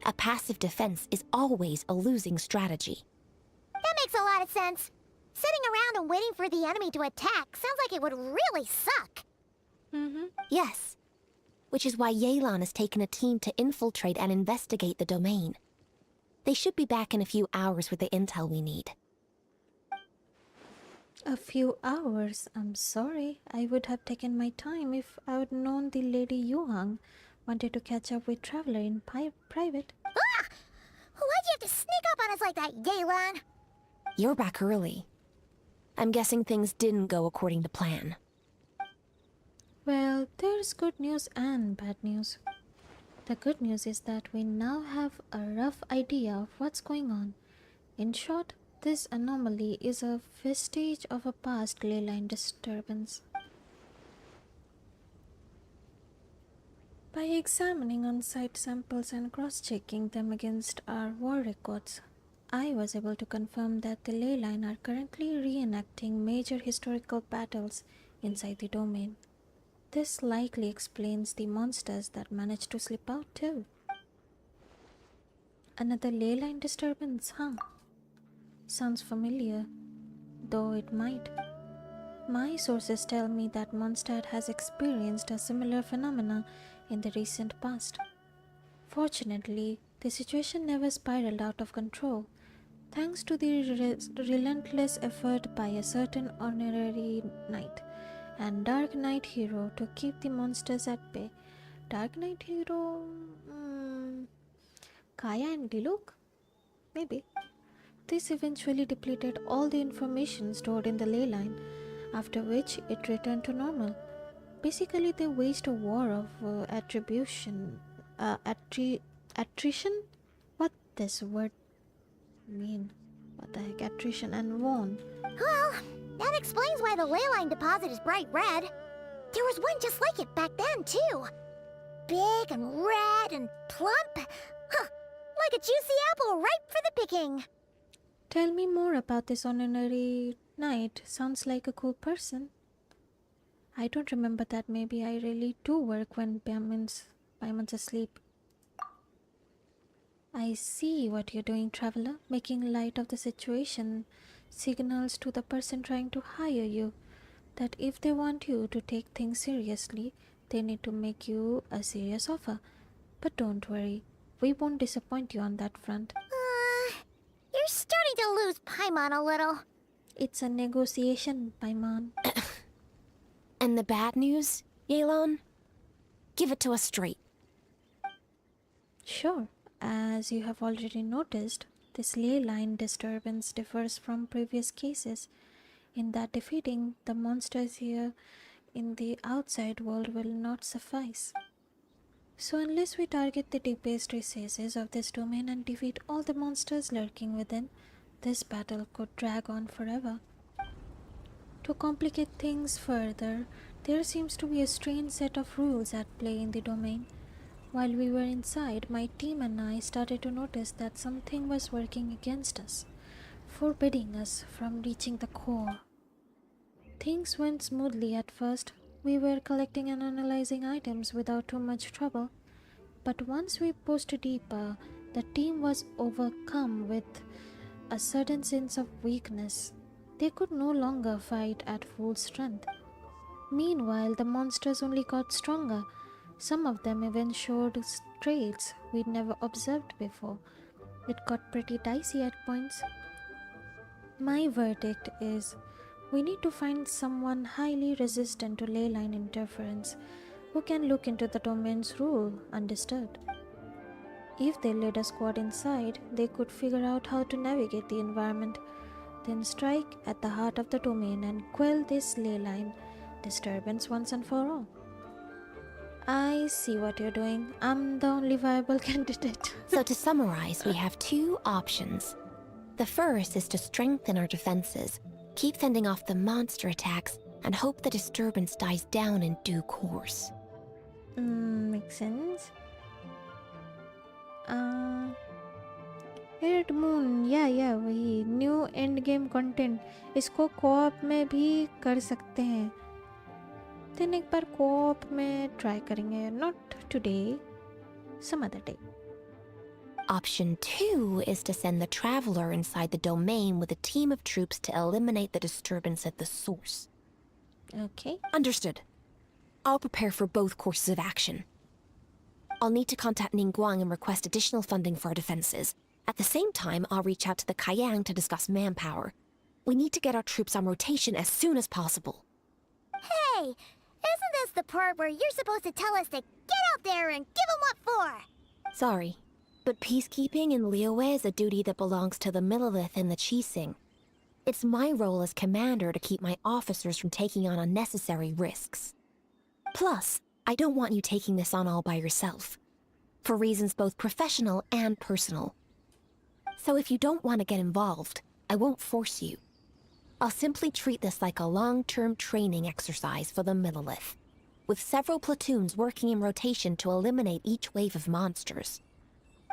J: A passive defense is always a losing strategy.
H: That makes a lot of sense. Sitting around and waiting for the enemy to attack sounds like it would really suck.
J: Yes, which is why Yelan has taken a team to infiltrate and investigate the domain. They should be back in a few hours with the intel we need.
A: A few hours? I'm sorry. I would have taken my time if I would known the Lady Yuhang Wanted to catch up with Traveler in private.
H: Ah! Why'd you have to sneak up on us like that, Galen?
J: You're back early. I'm guessing things didn't go according to plan.
A: Well, there's good news and bad news. The good news is that we now have a rough idea of what's going on. In short, this anomaly is a vestige of a past ley line disturbance. By examining on-site samples and cross-checking them against our war records, I was able to confirm that the ley line are currently reenacting major historical battles inside the domain. This likely explains the monsters that managed to slip out too. Another ley line disturbance, huh? Sounds familiar, though it might. My sources tell me that Mondstadt has experienced a similar phenomena in the recent past. Fortunately, the situation never spiraled out of control, thanks to the relentless effort by a certain honorary knight and Dark Knight hero to keep the monsters at bay. Dark Knight hero... Kaya and Diluc? Maybe. This eventually depleted all the information stored in the ley line, after which it returned to normal. Basically, they waged a war of attrition? What this word mean? What the heck? Attrition and won.
H: Well, that explains why the ley line deposit is bright red. There was one just like it back then, too. Big and red and plump. Huh, like a juicy apple ripe for the picking.
A: Tell me more about this honorary knight. Sounds like a cool person. I don't remember that. Maybe I really do work when Paimon's asleep. I see what you're doing, Traveler. Making light of the situation signals to the person trying to hire you that if they want you to take things seriously, they need to make you a serious offer. But don't worry, we won't disappoint you on that front.
H: You're starting to lose Paimon a little.
A: It's a negotiation, Paimon.
J: And the bad news, Yelan? Give it to us straight.
A: Sure. As you have already noticed, this ley line disturbance differs from previous cases in that defeating the monsters here in the outside world will not suffice. So unless we target the deepest recesses of this domain and defeat all the monsters lurking within, this battle could drag on forever. To complicate things further, there seems to be a strange set of rules at play in the domain. While we were inside, my team and I started to notice that something was working against us, forbidding us from reaching the core. Things went smoothly at first. We were collecting and analyzing items without too much trouble. But once we pushed deeper, the team was overcome with a sudden sense of weakness. They could no longer fight at full strength. Meanwhile, the monsters only got stronger. Some of them even showed traits we'd never observed before. It got pretty dicey at points. My verdict is, we need to find someone highly resistant to ley line interference who can look into the domain's rule undisturbed. If they led a squad inside, they could figure out how to navigate the environment, then strike at the heart of the domain and quell this ley line disturbance once and for all. I see what you're doing. I'm the only viable candidate.
J: So to summarize, we have two options. The first is to strengthen our defenses, keep fending off the monster attacks, and hope the disturbance dies down in due course.
A: Makes sense. Red Moon, yeah, वही new end game content इसको co-op में भी कर सकते हैं. दिन एक बार co-op में ट्राई करेंगे. Not today, some other day.
J: Option 2 is to send the Traveler inside the domain with a team of troops to eliminate the disturbance at the source.
A: Okay.
J: Understood. I'll prepare for both courses of action. I'll need to contact Ningguang and request additional funding for our defenses. At the same time, I'll reach out to the Kayang to discuss manpower. We need to get our troops on rotation as soon as possible.
H: Hey, isn't this the part where you're supposed to tell us to get out there and give 'em what for.
J: Sorry, but peacekeeping in Liyue is a duty that belongs to the Millelith and the Qixing. It's my role as commander to keep my officers from taking on unnecessary risks. Plus, I don't want you taking this on all by yourself, for reasons both professional and personal. So if you don't want to get involved, I won't force you. I'll simply treat this like a long-term training exercise for the Millelith, with several platoons working in rotation to eliminate each wave of monsters.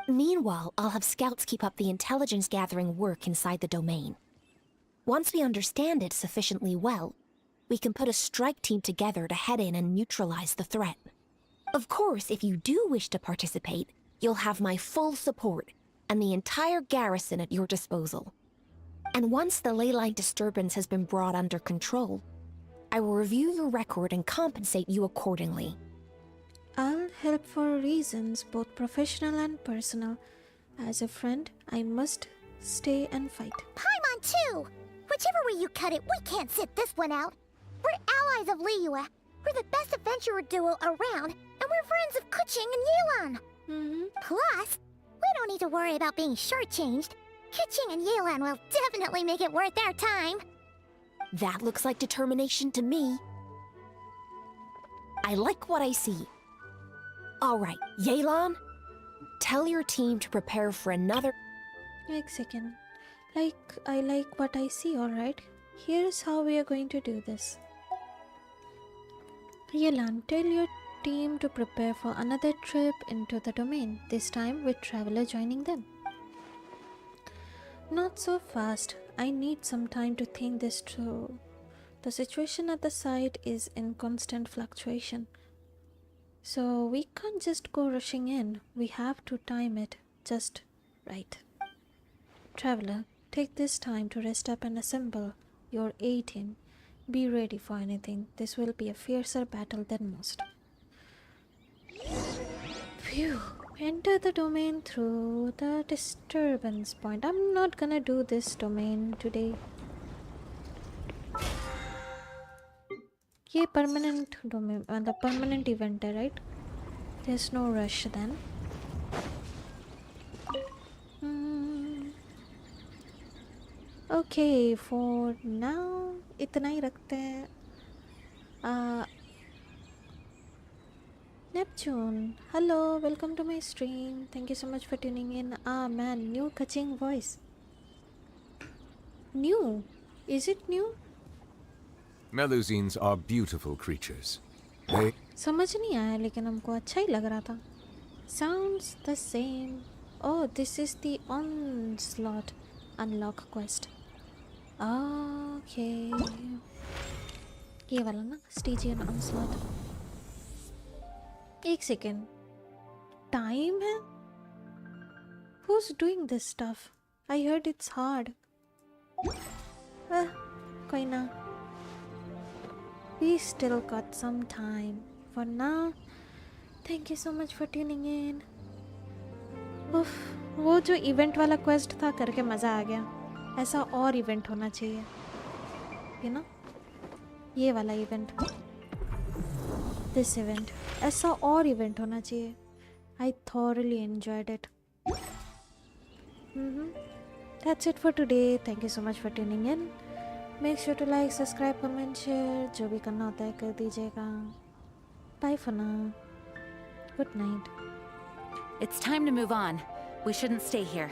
J: Meanwhile, I'll have scouts keep up the intelligence-gathering work inside the domain. Once we understand it sufficiently well, we can put a strike team together to head in and neutralize the threat. Of course, if you do wish to participate, you'll have my full support and the entire garrison at your disposal. And once the leyline disturbance has been brought under control, I will review your record and compensate you accordingly.
A: I'll help for reasons both professional and personal. As a friend, I must stay and fight.
H: Paimon too! Whichever way you cut it, we can't sit this one out. We're allies of Liyue. We're the best adventurer duo around, and we're friends of Keqing and Yelan. Plus, we don't need to worry about being shortchanged. Keqing and Yelan will definitely make it worth their time.
J: That looks like determination to me. I like what I see. All right, Yelan, tell your team to prepare for another...
A: Wait a second. I like what I see, alright? Here's how we are going to do this. Yelan, tell your team to prepare for another trip into the domain, this time with Traveler joining them. Not so fast. I need some time to think this through. The situation at the site is in constant fluctuation. So we can't just go rushing in. We have to time it just right. Traveler, take this time to rest up and assemble your A team. Be ready for anything. This will be a fiercer battle than most. Phew. Enter the domain through the disturbance point. I'm not gonna do this domain today. ये permanent domain, the permanent event है, right? There's no rush then. Okay, for now इतना ही रखते हैं. Neptune, hello, welcome to my stream. Thank you so much for tuning in. Ah man, new Keqing voice. New? Is it new?
G: Melusines are beautiful creatures. They...
A: समझ नहीं आया लेकिन हमको अच्छा ही लग रहा था. Sounds the same. Oh, this is the Onslaught unlock quest. Okay. ये वाला ना, Stygian Onslaught. एक सेकेंड. टाइम है? Who's doing this stuff? I heard it's hard. कोई ना. We still got some time. For now, thank you so much for tuning in. उफ, वो जो इवेंट वाला क्वेस्ट था करके मज़ा आ गया. ऐसा और इवेंट होना चाहिए. You know? ये वाला इवेंट. This event. ऐसा और इवेंट होना चाहिए. I thoroughly enjoyed it. That's it for today. Thank you so much for tuning in. Make sure to like, subscribe, comment, share. जो भी करना होता है कर दीजिएगा. Bye for now. Good night.
L: It's time to move on. We shouldn't stay here.